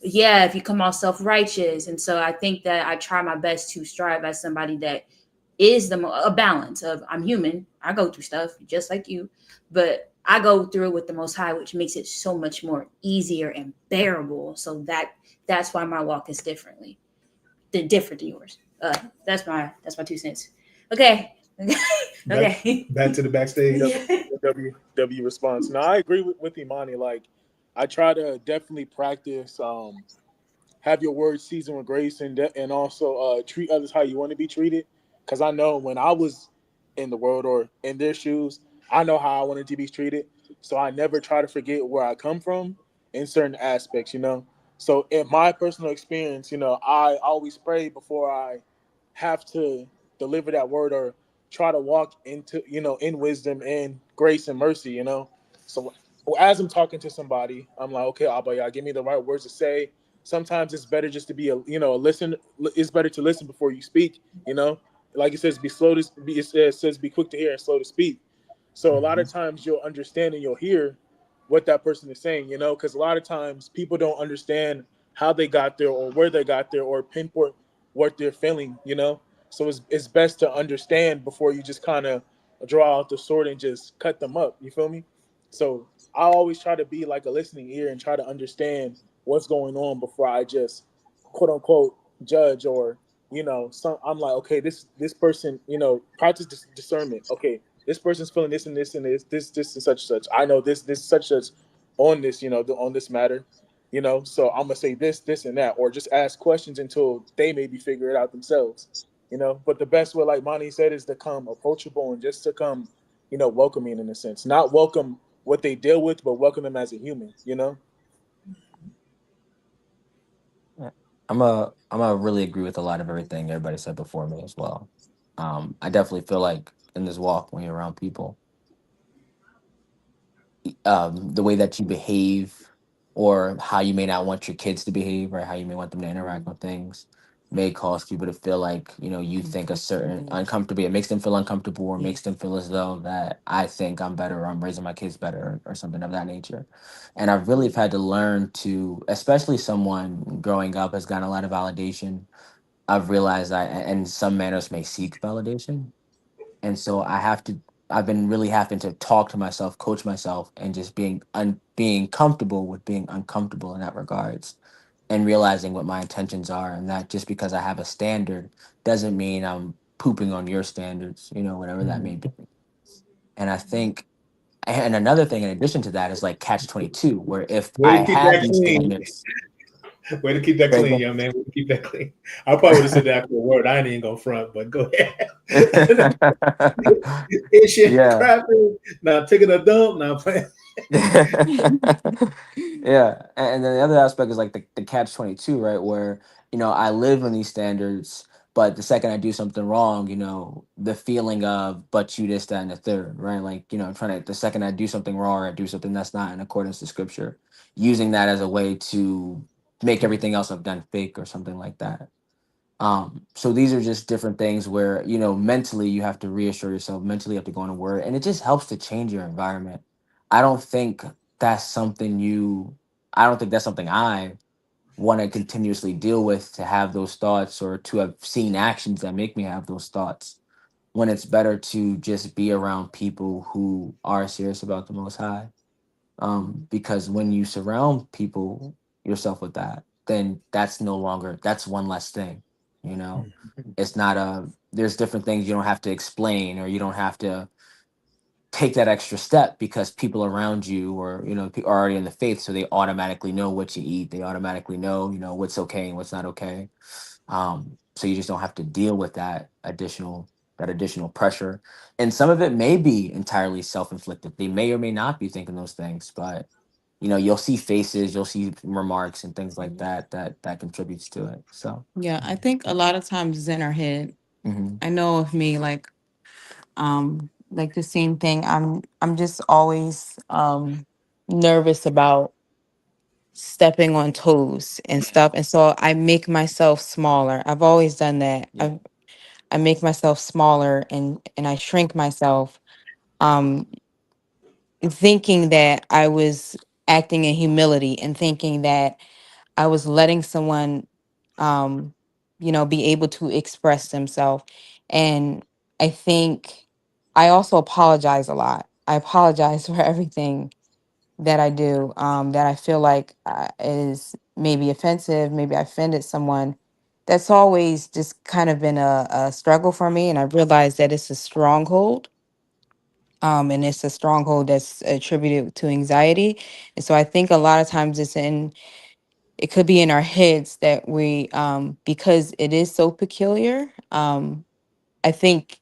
yeah, if you come off self-righteous. And so I think that I try my best to strive as somebody that is a balance of, I'm human, I go through stuff just like you, but I go through it with the Most High, which makes it so much more easier and bearable. So that's why my walk is different than yours. That's my 2 cents. Okay. Back Okay. back to the backstage. W response. Now I agree with Imani. Like I try to definitely practice have your words seasoned with grace, and also treat others how you want to be treated. Because I know when I was in the world or in their shoes, I know how I wanted to be treated. So I never try to forget where I come from in certain aspects, you know. So in my personal experience, I always pray before I have to deliver that word or try to walk into, in wisdom and grace and mercy, So as I'm talking to somebody, I'm like, okay, Abba, yeah, give me the right words to say. Sometimes it's better just to be a listen. It's better to listen before you speak. Like it says, be slow to be. It says be quick to hear and slow to speak. So a lot Mhm. of times you'll understand and you'll hear what that person is saying. Because a lot of times people don't understand how they got there or where they got there or pinpoint what they're feeling. So it's best to understand before you just kind of draw out the sword and just cut them up. You feel me? So I always try to be like a listening ear and try to understand what's going on before I just quote unquote judge or some. I'm like, okay, this person, practice discernment. Okay, this person's feeling this and this and this and such. I know this such such on this, on this matter. So I'm gonna say this and that, or just ask questions until they maybe figure it out themselves. But the best way, like Monty said, is to come approachable and just to come, welcoming in a sense, not welcome what they deal with, but welcome them as a human. Yeah. I'm a really agree with a lot of everything everybody said before me as well. I definitely feel like in this walk when you're around people, the way that you behave or how you may not want your kids to behave or how you may want them to interact with things may cause people to feel like you think a certain uncomfortable, it makes them feel uncomfortable or makes them feel as though that I think I'm better or I'm raising my kids better or something of that nature. And I've really had to learn to, especially someone growing up has gotten a lot of validation. I've realized and some manners may seek validation, and so I've been really having to talk to myself, coach myself, and just being comfortable with being uncomfortable in that regards. and realizing what my intentions are, and that just because I have a standard doesn't mean I'm pooping on your standards, whatever that may be. And I think, and another thing in addition to that is like catch 22, where if Way I to keep have that these clean. standards, Way to keep that say clean, again? young man. Way to keep that clean. I probably would have said that after a word. I ain't even gonna front, but go ahead. It's your Yeah. crapping. Now taking a dump. Now playing. Yeah, and then the other aspect is like the catch 22, right? Where I live in these standards, but the second I do something wrong, the feeling of but you this, that, and the third, right? Like trying to the second I do something wrong or I do something that's not in accordance to scripture, using that as a way to make everything else I've done fake or something like that. So these are just different things where, mentally you have to reassure yourself, mentally you have to go in a word, and it just helps to change your environment. I don't think that's something I don't think that's something I want to continuously deal with, to have those thoughts or to have seen actions that make me have those thoughts, when it's better to just be around people who are serious about the Most High. Because when you surround people yourself with that, then that's no longer, that's one less thing. You know, it's not there's different things you don't have to explain, or you don't have to take that extra step, because people around you, or are already in the faith, so they automatically know what you eat. They automatically know what's okay and what's not okay. So you just don't have to deal with that additional pressure, and some of it may be entirely self-inflicted. They may or may not be thinking those things, but you'll see faces, you'll see remarks and things like that contributes to it. So Yeah, I think a lot of times it's in our head. mhm. I know of me, like the same thing. I'm just always nervous about stepping on toes and stuff. And so I make myself smaller. I've always done that. Yeah. I make myself smaller, and I shrink myself, um thinking that I was acting in humility, and thinking that I was letting someone, um, be able to express themselves. And I think I also apologize a lot. I apologize for everything that I do, that I feel like is maybe offensive, maybe I offended someone. That's always just kind of been a struggle for me. And I realized that it's a stronghold. And it's a stronghold that's attributed to anxiety. And so I think a lot of times it could be in our heads that because it is so peculiar. I think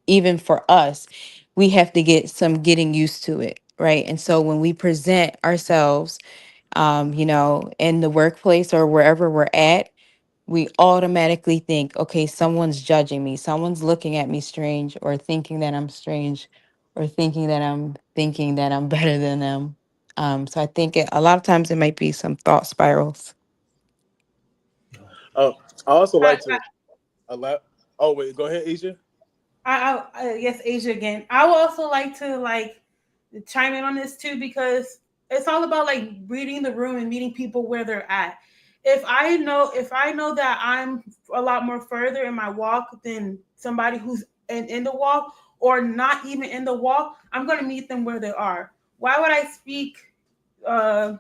even for us, we have to get some getting used to it, right? And so when we present ourselves, in the workplace or wherever we're at, we automatically think, okay, someone's judging me, someone's looking at me strange, or thinking that I'm strange, or thinking that I'm better than them. So I think a lot of times it might be some thought spirals. Oh, I also I, like to allow. Oh wait, go ahead, Asia. yes, Asia again. I would also like to chime in on this too, because it's all about like reading the room and meeting people where they're at. If I know that I'm a lot more further in my walk than somebody who's in the walk, or not even in the walk, I'm going to meet them where they are. Why would I speak a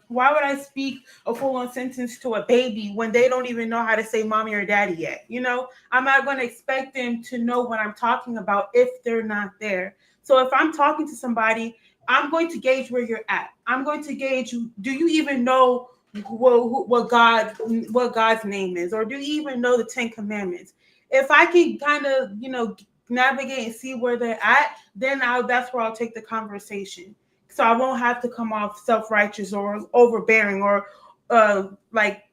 full on sentence to a baby when they don't even know how to say mommy or daddy yet? I'm not going to expect them to know what I'm talking about if they're not there. So if I'm talking to somebody, I'm going to gauge where you're at. I'm going to gauge, do you even know what God's name is, or do you even know the Ten Commandments? If I can kind of navigate and see where they're at, then that's where I'll take the conversation, so I won't have to come off self righteous or overbearing, or like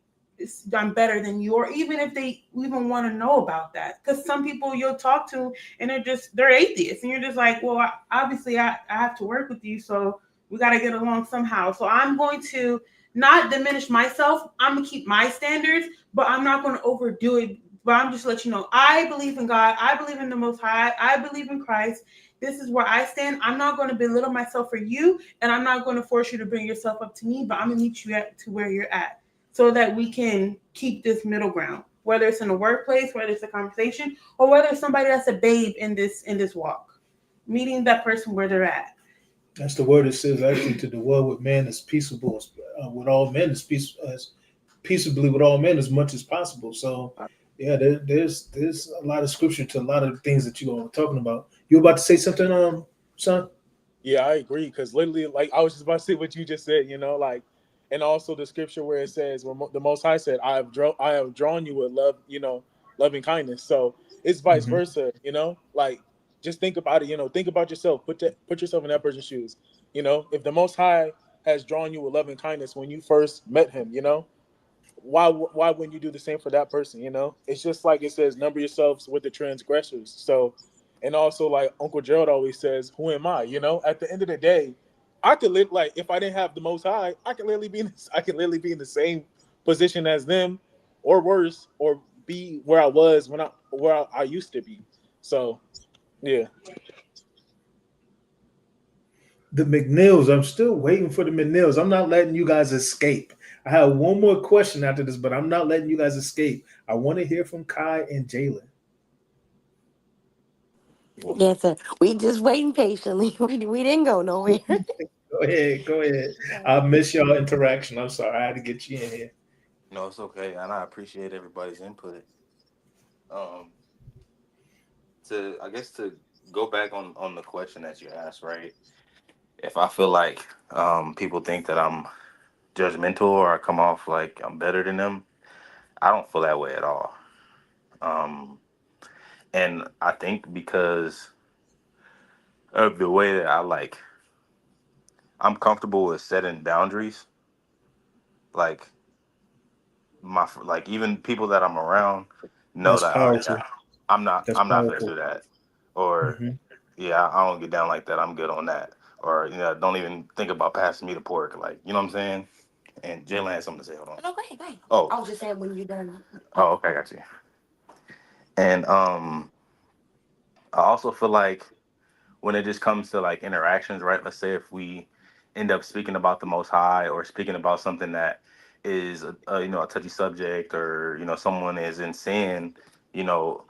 I'm better than you, or even if they even want to know about that. Because some people you'll talk to and they're atheists, and you're just like, well, obviously I have to work with you, so we got to get along somehow. So I'm going to not diminish myself. I'm gonna keep my standards, but I'm not going to overdo it. But I'm just let you know, I believe in God. I believe in the Most High. I believe in Christ. This is where I stand. I'm not going to belittle myself for you, and I'm not going to force you to bring yourself up to me, but I'm going to meet you to where you're at, so that we can keep this middle ground, whether it's in the workplace, whether it's a conversation, or whether it's somebody that's a babe in this walk, meeting that person where they're at. That's the word it says actually to dwell with man is peaceable, with all men is peaceably with all men as much as possible. So yeah, there's a lot of scripture to a lot of things that you all were talking about. You about to say something, son? Yeah, I agree. Because literally, like I was just about to say what you just said. You know, like, and also the scripture where it says, when the Most High said, I have drawn you with love. You know, loving kindness." So it's vice Hmm. versa. You know, like just think about it. You know, think about yourself. Put yourself in that person's shoes. You know, if the Most High has drawn you with loving kindness when you first met Him, you know, why wouldn't you do the same for that person? You know, it's just like it says, number yourselves with the transgressors. So, and also like Uncle Gerald always says, who am I? You know, at the end of the day, I could live like, if I didn't have the Most High, I could literally be in the same position as them, or worse, or be where I was when I used to be. So yeah. The McNeils. I'm still waiting for the McNeils. I'm not letting you guys escape. I have one more question after this, but I'm not letting you guys escape. I want to hear from Kai and Jalen. Yes, sir. We just waiting patiently. We didn't go nowhere. Go ahead, go ahead. I Uh, miss y'all interaction. I'm sorry, I had to get you in here. No, it's okay, and I appreciate everybody's input. Um, to I guess to go back on the question that you asked, right? If I feel like people think that I'm judgmental or I come off like I'm better than them, I don't feel that way at all. Um, and I think because of the way that I'm comfortable with setting boundaries. Like like even people that I'm around know That's that, oh powerful. yeah, That's I'm not gonna powerful. do that, or Hmm. yeah, I don't get down like that. I'm good on that, or don't even think about passing me the pork. Like, you know what I'm saying? And Jalen had something to say. Hold on. no, go ahead, go ahead. Oh, I was just saying when you're done. oh, okay, I got you. And I also feel like when it just comes to like interactions, right? Let's say if we end up speaking about the Most High or speaking about something that is a touchy subject, or someone is in sin, you know,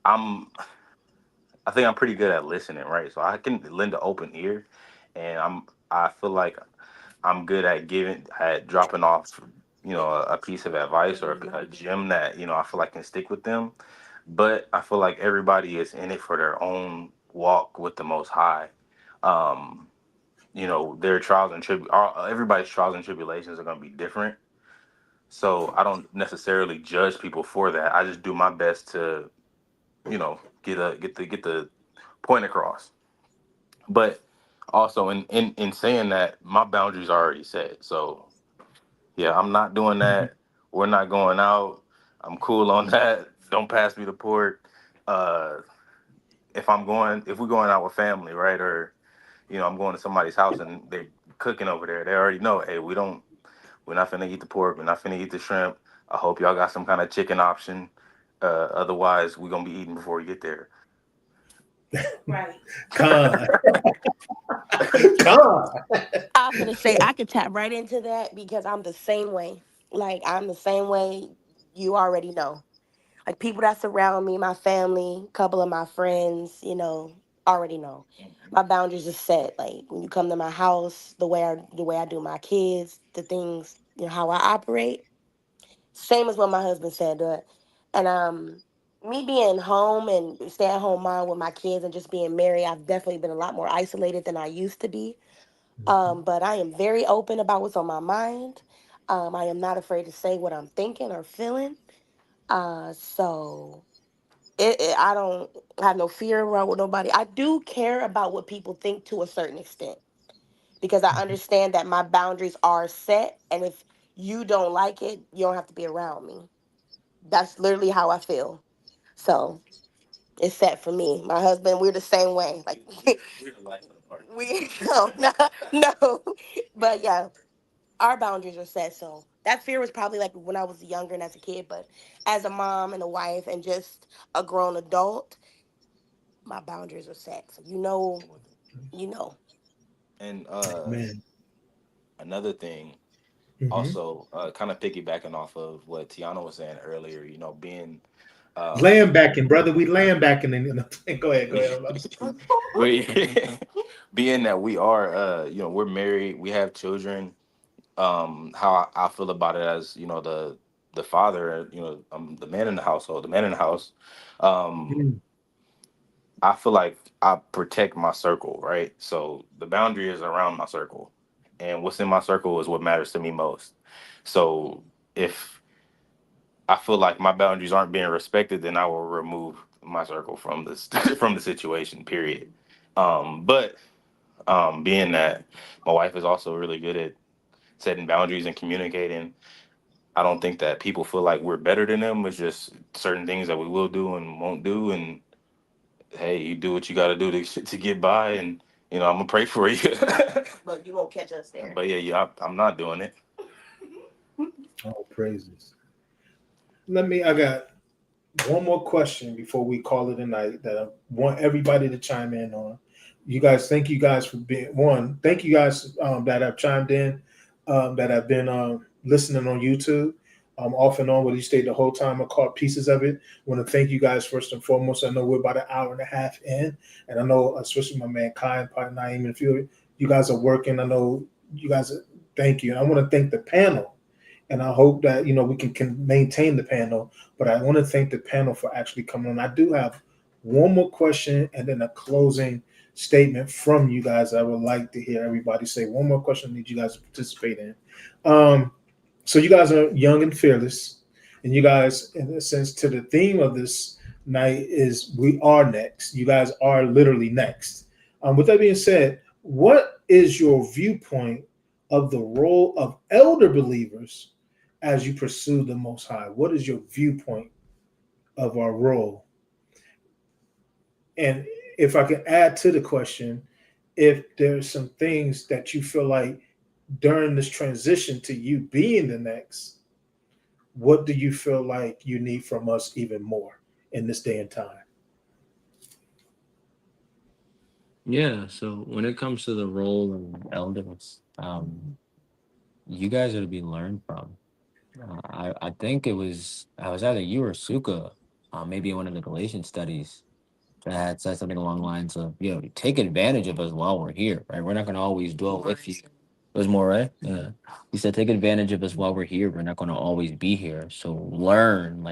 I'm I think I'm pretty good at listening, right? So I can lend an open ear, and I feel like I'm good at dropping off, a piece of advice or a gem that I feel like can stick with them. But I feel like everybody is in it for their own walk with the Most High. Um, their trials and everybody's trials and tribulations are going to be different. So I don't necessarily judge people for that. I just do my best to, get the point across. But also in saying that, my boundaries are already set. So yeah, I'm not doing that. We're not going out. I'm cool on that. Don't pass me the pork. Uh, if we're going out with family, right, or I'm going to somebody's house and they cooking over there, they already know. Hey, we're not finna eat the pork. We're not finna eat the shrimp. I hope y'all got some kind of chicken option. Otherwise, we're gonna be eating before we get there. Right. Con, con. I was gonna say I could tap right into that because I'm the same way. Like I'm the same way. You already know. Like people that surround me, my family, couple of my friends, already know. My boundaries are set. Like when you come to my house, the way I do my kids, the things, how I operate. Same as what my husband said. And me being home and stay at home mom with my kids and just being married, I've definitely been a lot more isolated than I used to be. But I am very open about what's on my mind. I am not afraid to say what I'm thinking or feeling. So I don't have no fear around with nobody. I do care about what people think to a certain extent because I understand that my boundaries are set, and if you don't like it, you don't have to be around me. That's literally how I feel. So it's set for me. My husband, we're the same way. Like we no, no. But yeah, our boundaries are set. So that fear was probably like when I was younger and as a kid, but as a mom and a wife and just a grown adult, my boundaries are set. So you know. And Man. another thing, Hmm. also, kind of piggybacking off of what Tiana was saying earlier, being um, Land backing, brother. We land backing. Go ahead, go ahead. we being that we are we're married, we have children. How I feel about it as the father, the man in the household, the man in the house. Um, Mm. I feel like I protect my circle, right? So the boundary is around my circle, and what's in my circle is what matters to me most. So if I feel like my boundaries aren't being respected, then I will remove my circle from this from the situation. Period. But being that my wife is also really good at setting boundaries and communicating, I don't think that people feel like we're better than them. It's just certain things that we will do and won't do, and hey, you do what you got to do to get by, and I'm gonna pray for you. But you won't catch us there. But yeah, I'm not doing it. All praises. I got one more question before we call it a night that I want everybody to chime in on. You guys, thank you guys for being one. Thank you guys that have chimed in, that have been listening on YouTube. Off and on, whether you stayed the whole time or caught pieces of it. I want to thank you guys first and foremost. I know we're about an hour and a half in, and I know especially my man Kai and Part Naeem and Fury, you guys are working. I know you guys. Thank you, and I want to thank the panel, and I hope that we can maintain the panel. But I want to thank the panel for actually coming on. I do have one more question and then a closing statement from you guys. I would like to hear everybody say one more question. I need you guys to participate in. Um, so you guys are young and fearless, and you guys, in a sense, to the theme of this night is we are next. You guys are literally next. With that being said, what is your viewpoint of the role of elder believers as you pursue the Most High? What is your viewpoint of our role? And if I can add to the question, if there's some things that you feel like during this transition to you being the next, what do you feel like you need from us even more in this day and time? Yeah, so when it comes to the role of elders, you guys are to be learned from. I think I was either you or Suka, maybe in one of the Galatian studies, that had said something along the lines of, take advantage of us while we're here, right? We're not going to always dwell with you. It was more, right? Yeah. He said, take advantage of us while we're here. We're not going to always be here. So learn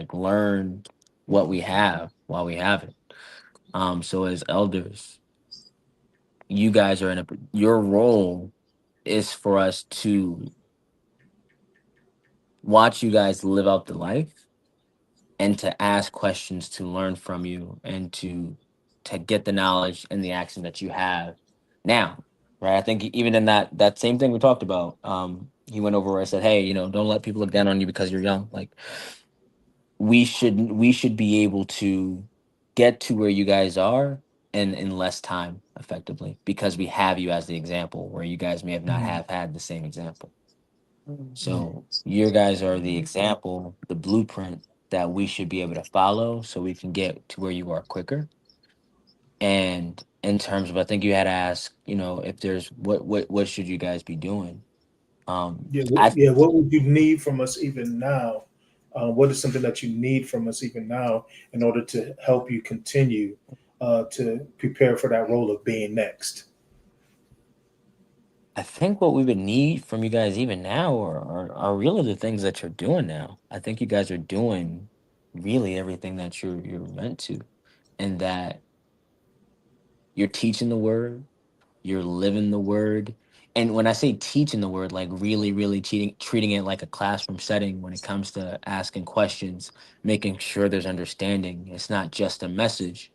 what we have while we have it. So as elders, you guys are your role is for us to watch you guys live out the life and to ask questions to learn from you and to get the knowledge and the action that you have now, right? I think even in that same thing we talked about, he went over where I said, hey, don't let people look down on you because you're young. Like we should be able to get to where you guys are in less time effectively because we have you as the example where you guys may have not Mm, have had the same example. mm. So you guys are the example, the blueprint that we should be able to follow so we can get to where you are quicker. And in terms of, I think you had asked, if there's what should you guys be doing? Yeah, I yeah. What would you need from us even now? What is something that you need from us even now in order to help you continue to prepare for that role of being next? I think what we would need from you guys even now are really the things that you're doing now. I think you guys are doing really everything that you're meant to, and that you're teaching the word, you're living the word. And when I say teaching the word, like really treating it like a classroom setting when it comes to asking questions, making sure there's understanding. It's not just a message.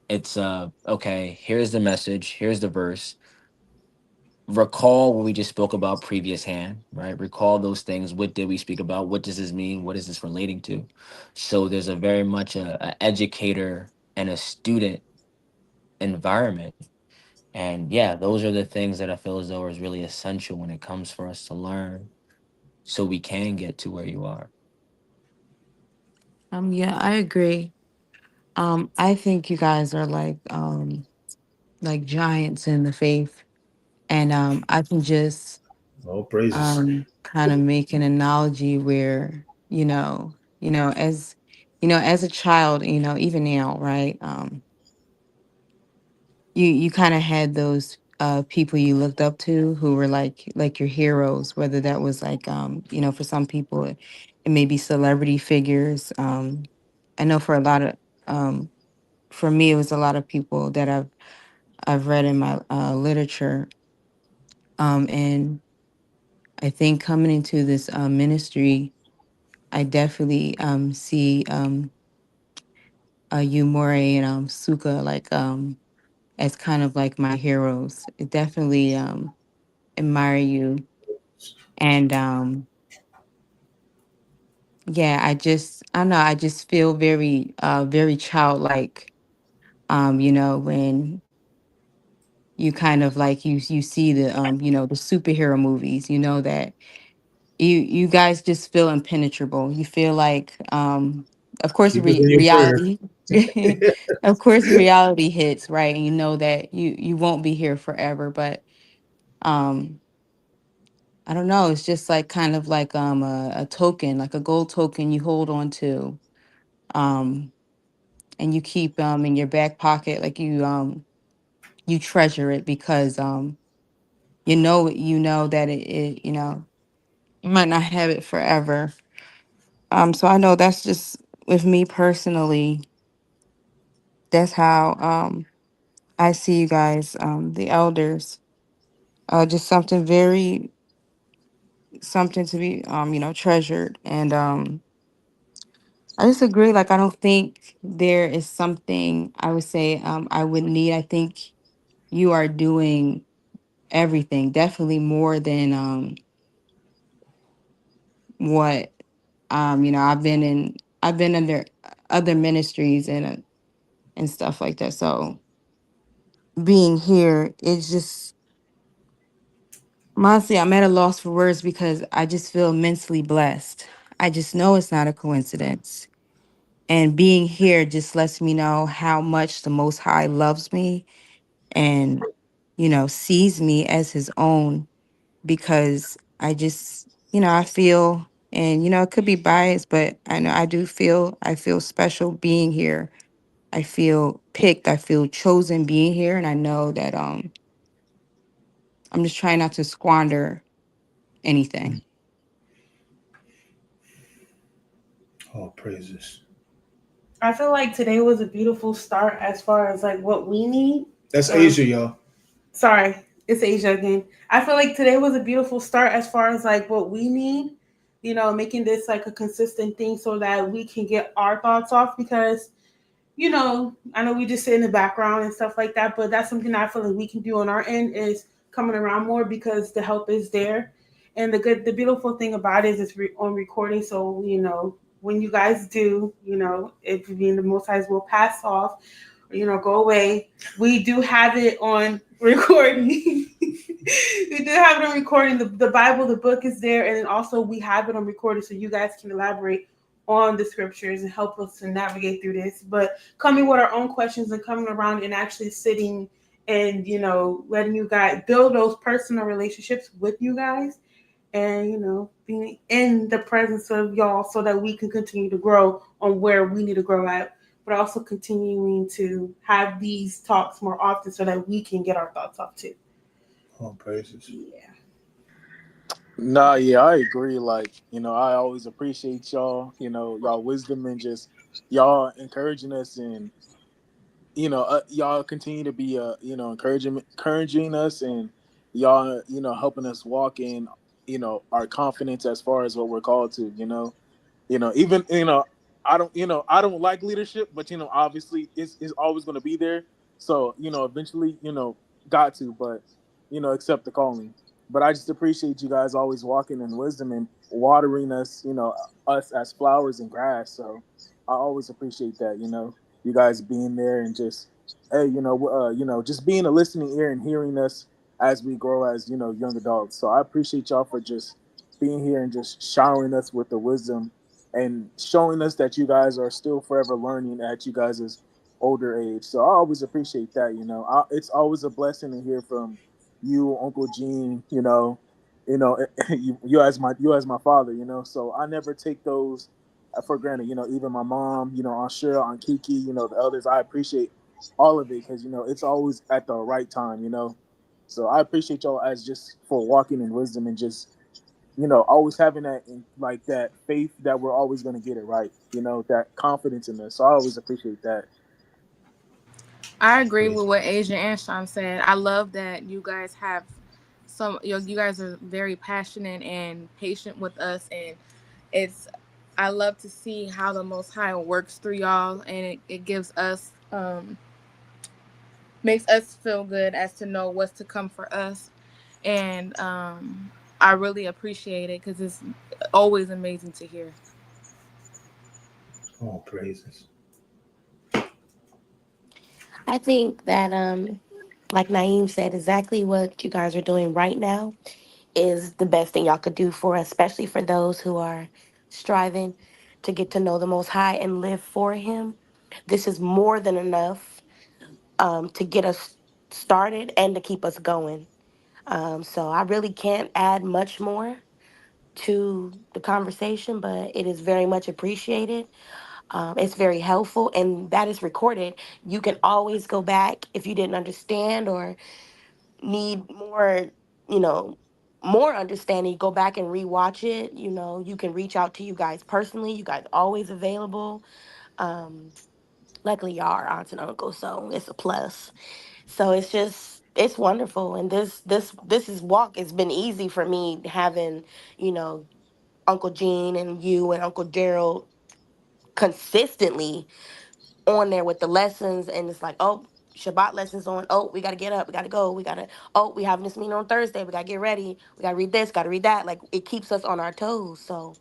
It's okay, here's the message, here's the verse. Recall what we just spoke about previous hand, right? Recall those things. What did we speak about? What does this mean? What is this relating to? So there's a very much a educator and a student environment. And yeah, those are the things that I feel as though is really essential when it comes for us to learn so we can get to where you are. Yeah, I agree. I think you guys are like giants in the faith. And I can just Oh, praises. kind of make an analogy where, as as a child, even now, right? You kind of had those people you looked up to who were like your heroes, whether that was like for some people it may be celebrity figures. I know for a lot of for me, it was a lot of people that I've read in my literature. And I think coming into this ministry, I definitely see Umore and Suka like as kind of like my heroes. I definitely admire you, and yeah, I don't know, I just feel very very childlike. When you kind of like you see the the superhero movies, that you guys just feel impenetrable. You feel like of course Keep us in your prayer. reality of course reality hits, right? And you know that you won't be here forever, but um I don't know, it's just like kind of like a token, like a gold token you hold on to, um and you keep in your back pocket, like you treasure it because you know that it you might not have it forever. So I know that's just with me personally, that's how I see you guys, the elders. Just something to be treasured. And I just agree, like I don't think there is something I would say I would need. I think you are doing everything, definitely more than what I've been under other ministries and stuff like that. So being here, it's just honestly, I'm at a loss for words because I just feel immensely blessed. I just know it's not a coincidence. And being here just lets me know how much the Most High loves me and, sees me as his own, because I just, I feel, and, it could be biased, but I know I feel special being here. I feel picked. I feel chosen being here. And I know that I'm just trying not to squander anything. All praises. I feel like today was a beautiful start as far as like what we need. That's Um, Asia, y'all. Sorry, it's Asia again. I feel like today was a beautiful start as far as like what we need. Making this like a consistent thing so that we can get our thoughts off because I know we just sit in the background and stuff like that, but that's something I feel like we can do on our end is coming around more because the help is there. And the beautiful thing about it is it's on recording. So, when you guys do, if you being the most highs will pass off, go away. We do have it on recording. We do have it on recording. The Bible, the book is there, and then also we have it on recording so you guys can elaborate on the scriptures and help us to navigate through this. But coming with our own questions and coming around and actually sitting and letting you guys build those personal relationships with you guys and being in the presence of y'all so that we can continue to grow on where we need to grow at, but also continuing to have these talks more often so that we can get our thoughts off too. All praises. Yeah. Nah, yeah, I agree. Like, I always appreciate y'all, y'all wisdom and just y'all encouraging us and y'all continue to be encouraging us and y'all helping us walk in our confidence as far as what we're called to. Even I don't like leadership, but obviously it's always going to be there. So eventually got to, but accept the calling. But I just appreciate you guys always walking in wisdom and watering us, us as flowers and grass. So I always appreciate that. You guys being there and just hey, just being a listening ear and hearing us as we grow as young adults. So I appreciate y'all for just being here and just showering us with the wisdom and showing us that you guys are still forever learning at you guys' older age. So I always appreciate that. It's always a blessing to hear from you, Uncle Gene. You as my father. So I never take those for granted. Even my mom. Aunt Cheryl, Aunt Kiki. The elders. I appreciate all of it because it's always at the right time. So I appreciate y'all as just for walking in wisdom and just always having that like that faith that we're always going to get it right. That confidence in us. So I always appreciate that. I agree Praise. with what Asia and Sean said. I love that you guys have some. You guys are very passionate and patient with us, and it's. I love to see how the Most High works through y'all, and it gives us makes us feel good as to know what's to come for us, and I really appreciate it because it's always amazing to hear. All praises. I think that like Naeem said, exactly what you guys are doing right now is the best thing y'all could do for us, especially for those who are striving to get to know the Most High and live for Him. This is more than enough to get us started and to keep us going. So I really can't add much more to the conversation, but it is very much appreciated. It's very helpful, and that is recorded. You can always go back if you didn't understand or need more, you know, more understanding. Go back and rewatch it. You can reach out to you guys personally. You guys always available. Um, Luckily, y'all are aunts and uncles, so it's a plus. So it's wonderful, and this is walk. It's been easy for me having you know Uncle Gene and you and Uncle Gerald consistently on there with the lessons, and it's like, oh, Shabbat lessons on. Oh, we gotta get up, we gotta go, we gotta. Oh, we having this meeting on Thursday. We gotta get ready. We gotta read this, gotta read that. Like it keeps us on our toes. So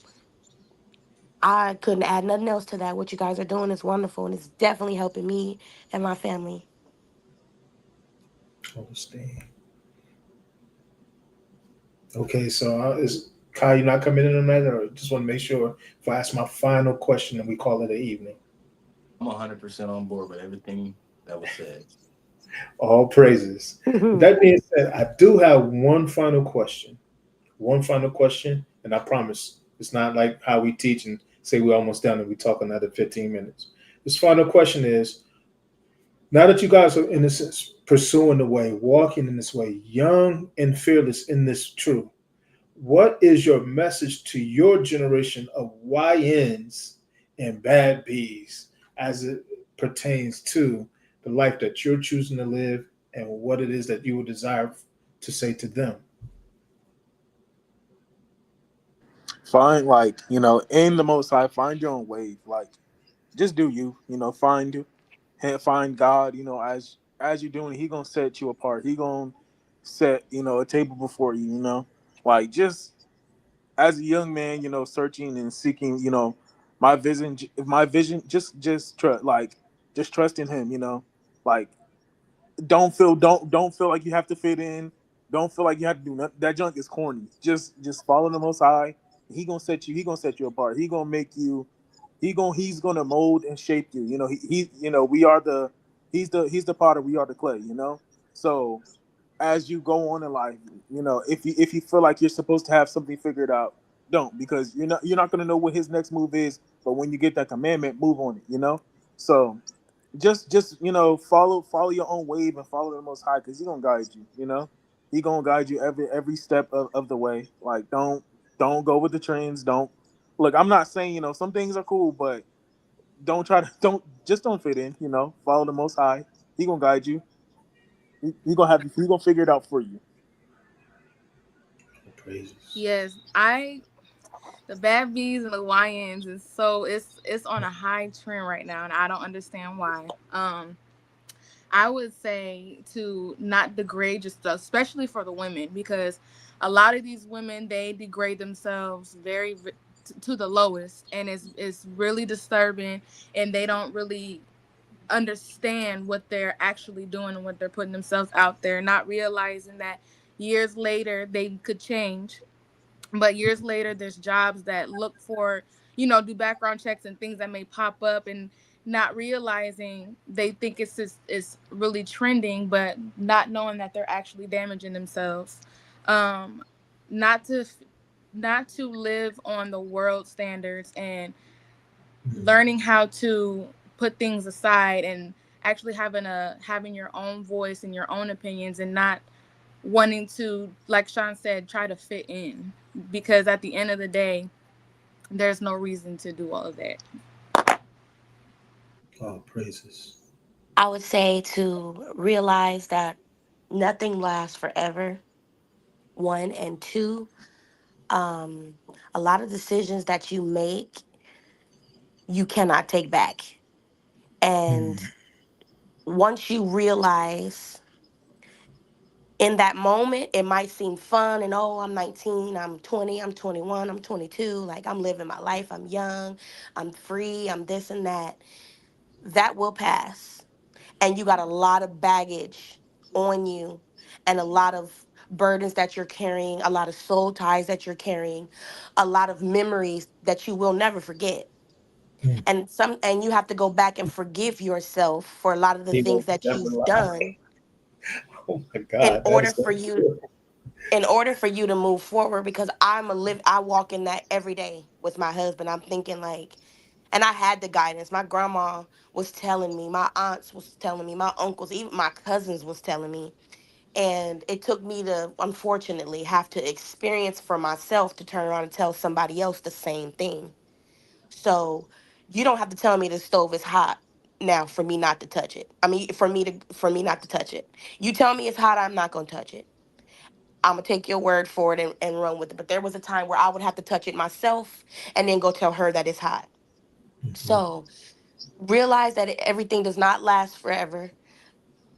I couldn't add nothing else to that. What you guys are doing is wonderful, and it's definitely helping me and my family. Understand. Okay, so is Kai, you not coming in on that, or just want to make sure if I ask my final question and we call it an evening? I'm 100% on board with everything that was said. All praises. With that being said, I do have one final question. One final question, and I promise it's not like how we teach and say we're almost done and we talk another 15 minutes. This final question is, now that you guys are in a sense pursuing the way, walking in this way, young and fearless in this truth, what is your message to your generation of YNs and bad Bs as it pertains to the life that you're choosing to live and what it is that you would desire to say to them? Find, like, in the Most High, find your own wave. Like, just do you. Find God. As you're doing, He gonna set you apart. He gonna set a table before you. Like, just as a young man, searching and seeking, my vision, just trust in Him. Like, don't feel like you have to fit in. Don't feel like you have to do nothing. That junk is corny. Just follow the Most High. He gonna set you apart. He gonna make you. He's gonna mold and shape you. We are the. He's the potter. We are the clay. So as you go on in life, if you feel like you're supposed to have something figured out, don't, because you're not gonna know what his next move is. But when you get that commandment, move on it. So just follow your own wave and follow the Most High, because He gonna guide you. He gonna guide you every step of the way. Like, don't go with the trends. Don't look. I'm not saying some things are cool, but don't try to don't fit in. Follow the Most High. He gonna guide you. He gonna figure it out for you. Praises. Yes, I the bad B's and the YNs is so it's on a high trend right now, and I don't understand why. I would say to not degrade yourself, especially for the women, because a lot of these women they degrade themselves to the lowest, and it's really disturbing, and they don't really understand what they're actually doing and what they're putting themselves out there, not realizing that years later they could change, but years later there's jobs that look for do background checks and things that may pop up, and not realizing they think it's really trending, but not knowing that they're actually damaging themselves. um not to not to live on the world standards, and learning how to put things aside and actually having your own voice and your own opinions, and not wanting to, like Sean said, try to fit in. because at the end of the day, there's no reason to do all of that. Oh, praises. I would say to realize that nothing lasts forever. One and two, um, a lot of decisions that you make, you cannot take back. And Mm, once you realize in that moment, it might seem fun and oh, I'm 19, I'm 20, I'm 21, I'm 22, like I'm living my life, I'm young, I'm free, I'm this and that. That will pass. And you got a lot of baggage on you and a lot of burdens that you're carrying, a lot of soul ties that you're carrying, a lot of memories that you will never forget. mm. And you have to go back and forgive yourself for a lot of the You things will that never you've lie. done Oh my in God, that order is so for you true. in order for you to move forward, because I walk in that every day with my husband. I'm thinking like, and I had the guidance. My grandma was telling me, my aunts was telling me, my uncles, even my cousins was telling me. And it took me to, unfortunately, have to experience for myself to turn around and tell somebody else the same thing. So you don't have to tell me the stove is hot now for me not to touch it. I mean, for me not to touch it. You tell me it's hot, I'm not gonna touch it. I'm gonna take your word for it and run with it. But there was a time where I would have to touch it myself and then go tell her that it's hot. Mhm, So realize that everything does not last forever.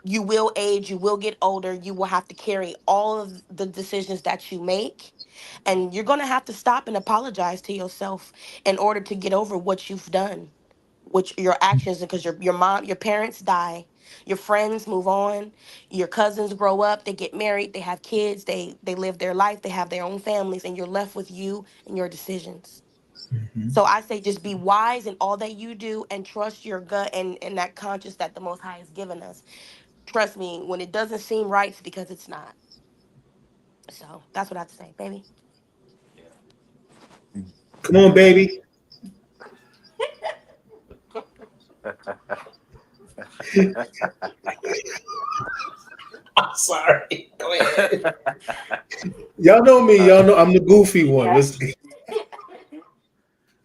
You will age, you will get older, you will have to carry all of the decisions that you make. And you're gonna have to stop and apologize to yourself in order to get over what you've done, which your actions, because your parents die, your friends move on, your cousins grow up, they get married, they have kids, they live their life, they have their own families, and you're left with you and your decisions. mhm. So I say just be wise in all that you do and trust your gut and that conscience that the Most High has given us. Trust me, when it doesn't seem right, it's because it's not. So that's what I have to say, baby. Come on, baby. I'm sorry. Go ahead. Y'all know me. Y'all know I'm the goofy one. Yeah. Let's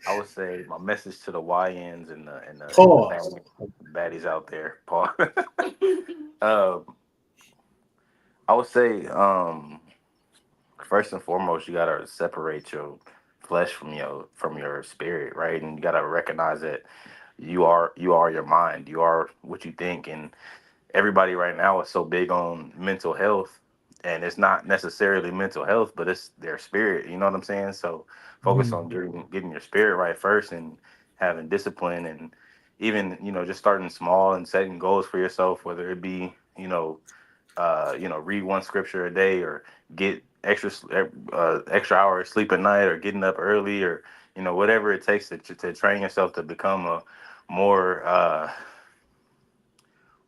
I would say my message to the YNs and the pause. baddies out there, Paul. um, I would say first and foremost, you gotta separate your flesh from your spirit, right? And you gotta recognize that you are your mind, you are what you think, and everybody right now is so big on mental health, and it's not necessarily mental health, but it's their spirit. You know what I'm saying? So focus on Mm, getting your spirit right first, and having discipline, and even just starting small and setting goals for yourself, whether it be read one scripture a day, or get extra hour of sleep at night, or getting up early, or whatever it takes to train yourself to become a more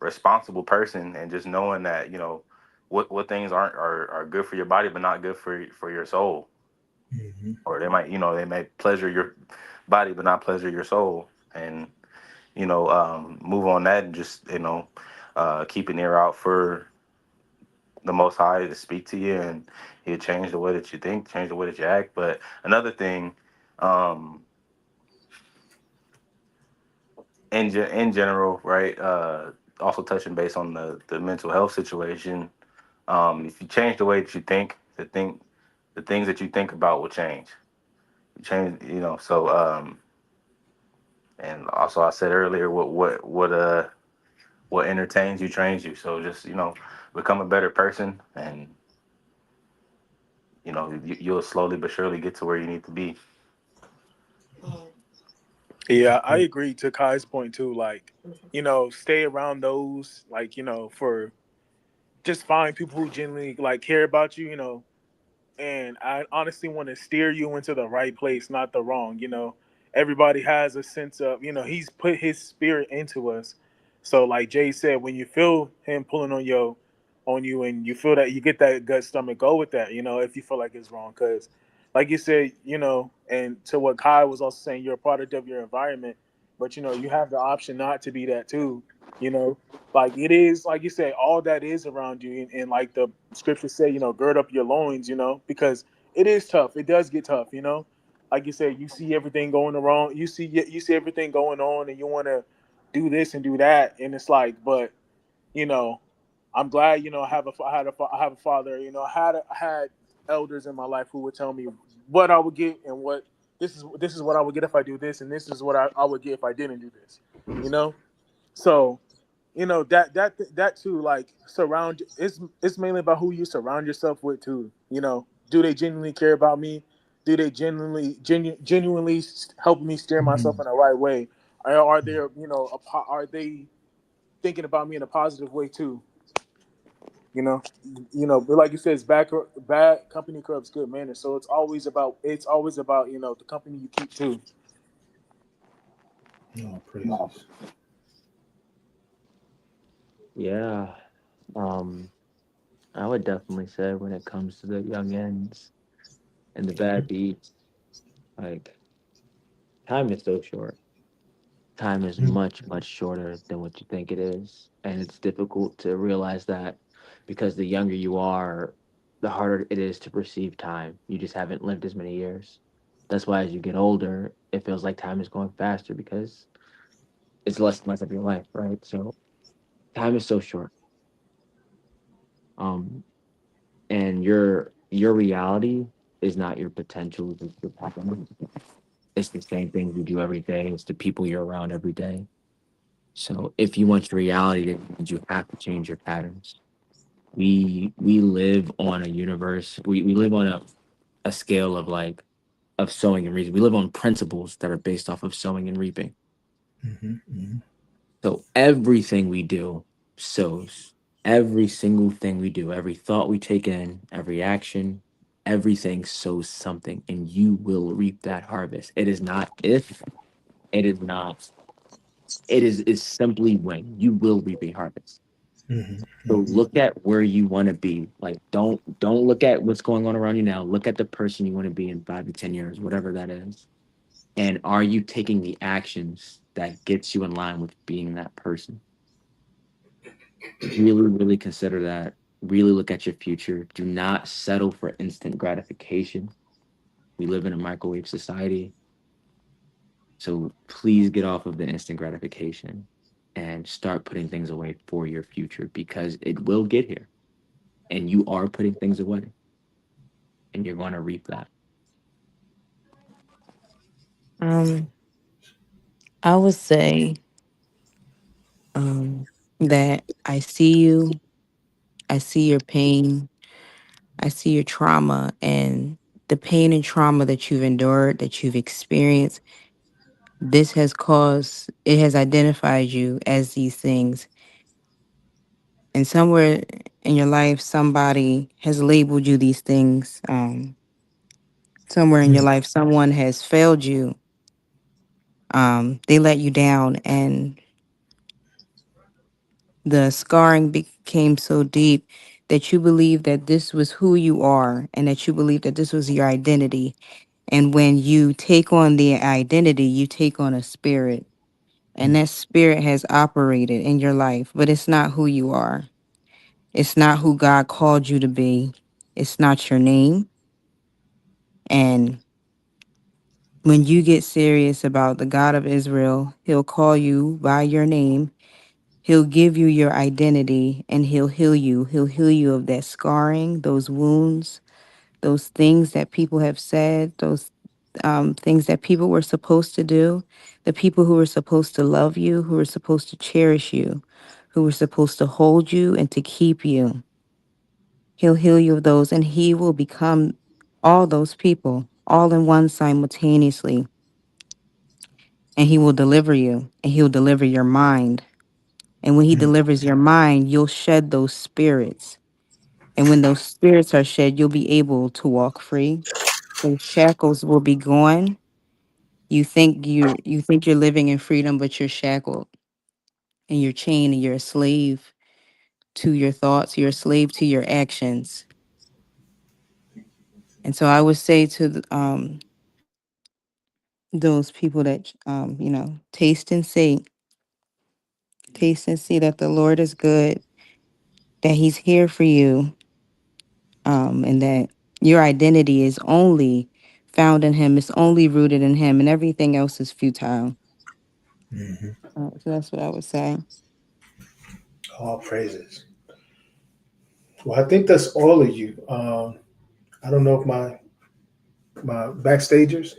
responsible person, and just knowing that what things are good for your body but not good for your soul, mhm, or they may pleasure your body but not pleasure your soul, and move on that, and just keep an ear out for the Most High to speak to you, and he'll change the way that you think, change the way that you act. But another thing, um in general, right, also touching base on the mental health situation. If you change the way that you think, the things that you think about will change. You change, so and also I said earlier, what entertains you trains you. So just become a better person, and you'll slowly but surely get to where you need to be. Mhm. Yeah, I agree to Kai's point too. Like, stay around those, like, for just find people who genuinely like care about you, and I honestly want to steer you into the right place, not the wrong. Everybody has a sense of, he's put his spirit into us. So, like Jay said, when you feel him pulling on you, and you feel that you get that gut stomach, go with that. If you feel like it's wrong, because, like you said, and to what Kai was also saying, you're a product of your environment, but you have the option not to be that too. You know, like it is, like you said, all that is around you, and like the scriptures say, gird up your loins, because it is tough. It does get tough, you know. Like you said, you see everything going wrong. You see everything going on, and you want to do this and do that, and it's like, but you know, I'm glad, I have a father. I had elders in my life who would tell me what I would get and what this is what I would get if I do this, and this is what I would get if I didn't do this. You know, so that too, like, surround it's mainly about who you surround yourself with too. Do they genuinely care about me? Do they genuinely help me steer myself Mhm. in the right way? Are they, are they thinking about me in a positive way too? you know but like you said, it's bad company corrupts good manners, so it's always about the company you keep too. Oh, praises. Yeah. Um, I would definitely say when it comes to the young ends and the bad beats, like time is so short. Time is Mhm. much, much shorter than what you think it is. And it's difficult to realize that because the younger you are, the harder it is to perceive time. You just haven't lived as many years. That's why as you get older, it feels like time is going faster because it's less and less of your life, right? So time is so short. Um, and your reality is not your potential, it's your pattern. It's the same things you do every day, it's the people you're around every day. So if you want your reality to change, you have to change your patterns. We live on a universe. We live on a scale of like of sowing and reaping. We live on principles that are based off of sowing and reaping. Mhm. Mhm. So everything we do sows. Every single thing we do, every thought we take in, every action, everything sows something, and you will reap that harvest. It is not if, it is not, it is simply when you will reap a harvest. Mhm. So Mhm. look at where you want to be. Like don't look at what's going on around you now. Look at the person you want to be in 5 to 10 years, whatever that is. And are you taking the actions that gets you in line with being that person? Really, really consider that. Really look at your future. Do not settle for instant gratification. We live in a microwave society. So please get off of the instant gratification and start putting things away for your future because it will get here. And you are putting things away and you're going to reap that. Um, I would say that I see you, I see your pain, I see your trauma, and the pain and trauma that you've endured, that you've experienced. This has caused, it has identified you as these things. And somewhere in your life, somebody has labeled you these things. Somewhere in your Mhm. life, someone has failed you. They let you down, and the scarring became so deep that you believe that this was who you are and that you believe that this was your identity. And when you take on the identity, you take on a spirit, and Mhm. that spirit has operated in your life, but it's not who you are. It's not who God called you to be. It's not your name. And when you get serious about the God of Israel, he'll call you by your name. He'll give you your identity and he'll heal you. He'll heal you of that scarring, those wounds, those things that people have said, those things that people were supposed to do, the people who were supposed to love you, who were supposed to cherish you, who were supposed to hold you and to keep you. He'll heal you of those and he will become all those people all in one simultaneously. And he will deliver you and he'll deliver your mind. And when he Mhm. delivers your mind, you'll shed those spirits. And when those spirits are shed, you'll be able to walk free. Those shackles will be gone. You think you're living in freedom, but you're shackled and you're chained and you're a slave to your thoughts, you're a slave to your actions. And so I would say to those people that taste and see that the Lord is good, that He's here for you, and that Your identity is only found in him. It's only rooted in him, and everything else is futile. Mhm. So that's what I would say. All praises. Well, I think that's all of you. I don't know if my backstagers,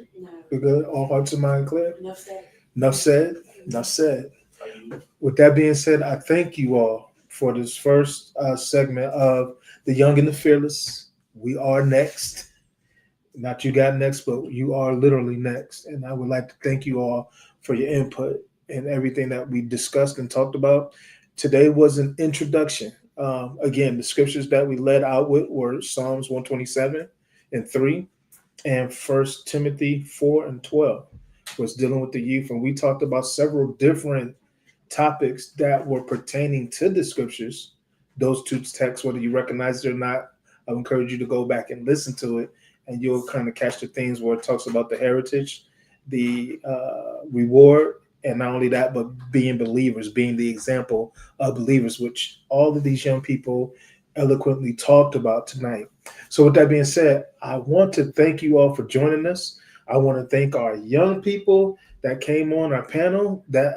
we're good. All hearts and mind clear. Enough said. Enough said. With that being said, I thank you all for this first segment of The Young and the Fearless. We are next. Not you got next, but you are literally next. And I would like to thank you all for your input and everything that we discussed and talked about. Today was an introduction. Again, the scriptures that we led out with were Psalms 127 and 3 and First Timothy 4 and 12 was dealing with the youth. And we talked about several different topics that were pertaining to the scriptures. Those two texts, whether you recognize it or not, I encourage you to go back and listen to it, and you'll kind of catch the things where it talks about the heritage, the reward, and not only that, but being believers, being the example of believers, which all of these young people eloquently talked about tonight. So, with that being said, I want to thank you all for joining us. I want to thank our young people that came on our panel that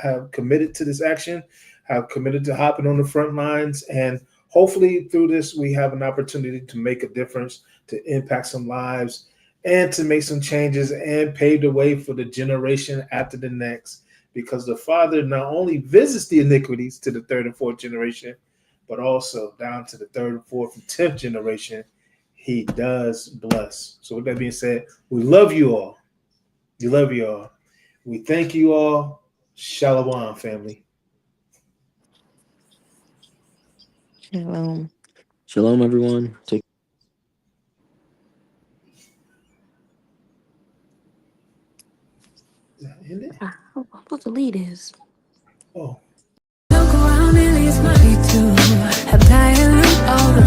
have committed to this action, have committed to hopping on the front lines. And hopefully, through this, we have an opportunity to make a difference, to impact some lives, and to make some changes and pave the way for the generation after the next. Because the Father not only visits the iniquities to the third and fourth generation, but also down to the third and fourth and 10th generation, he does bless. So with that being said, we love you all. We love you all. We thank you all. Shalom, family. Shalom. Shalom, everyone. Take End it? What the lead is? Oh. Look around, it is money too. Have died and loot all the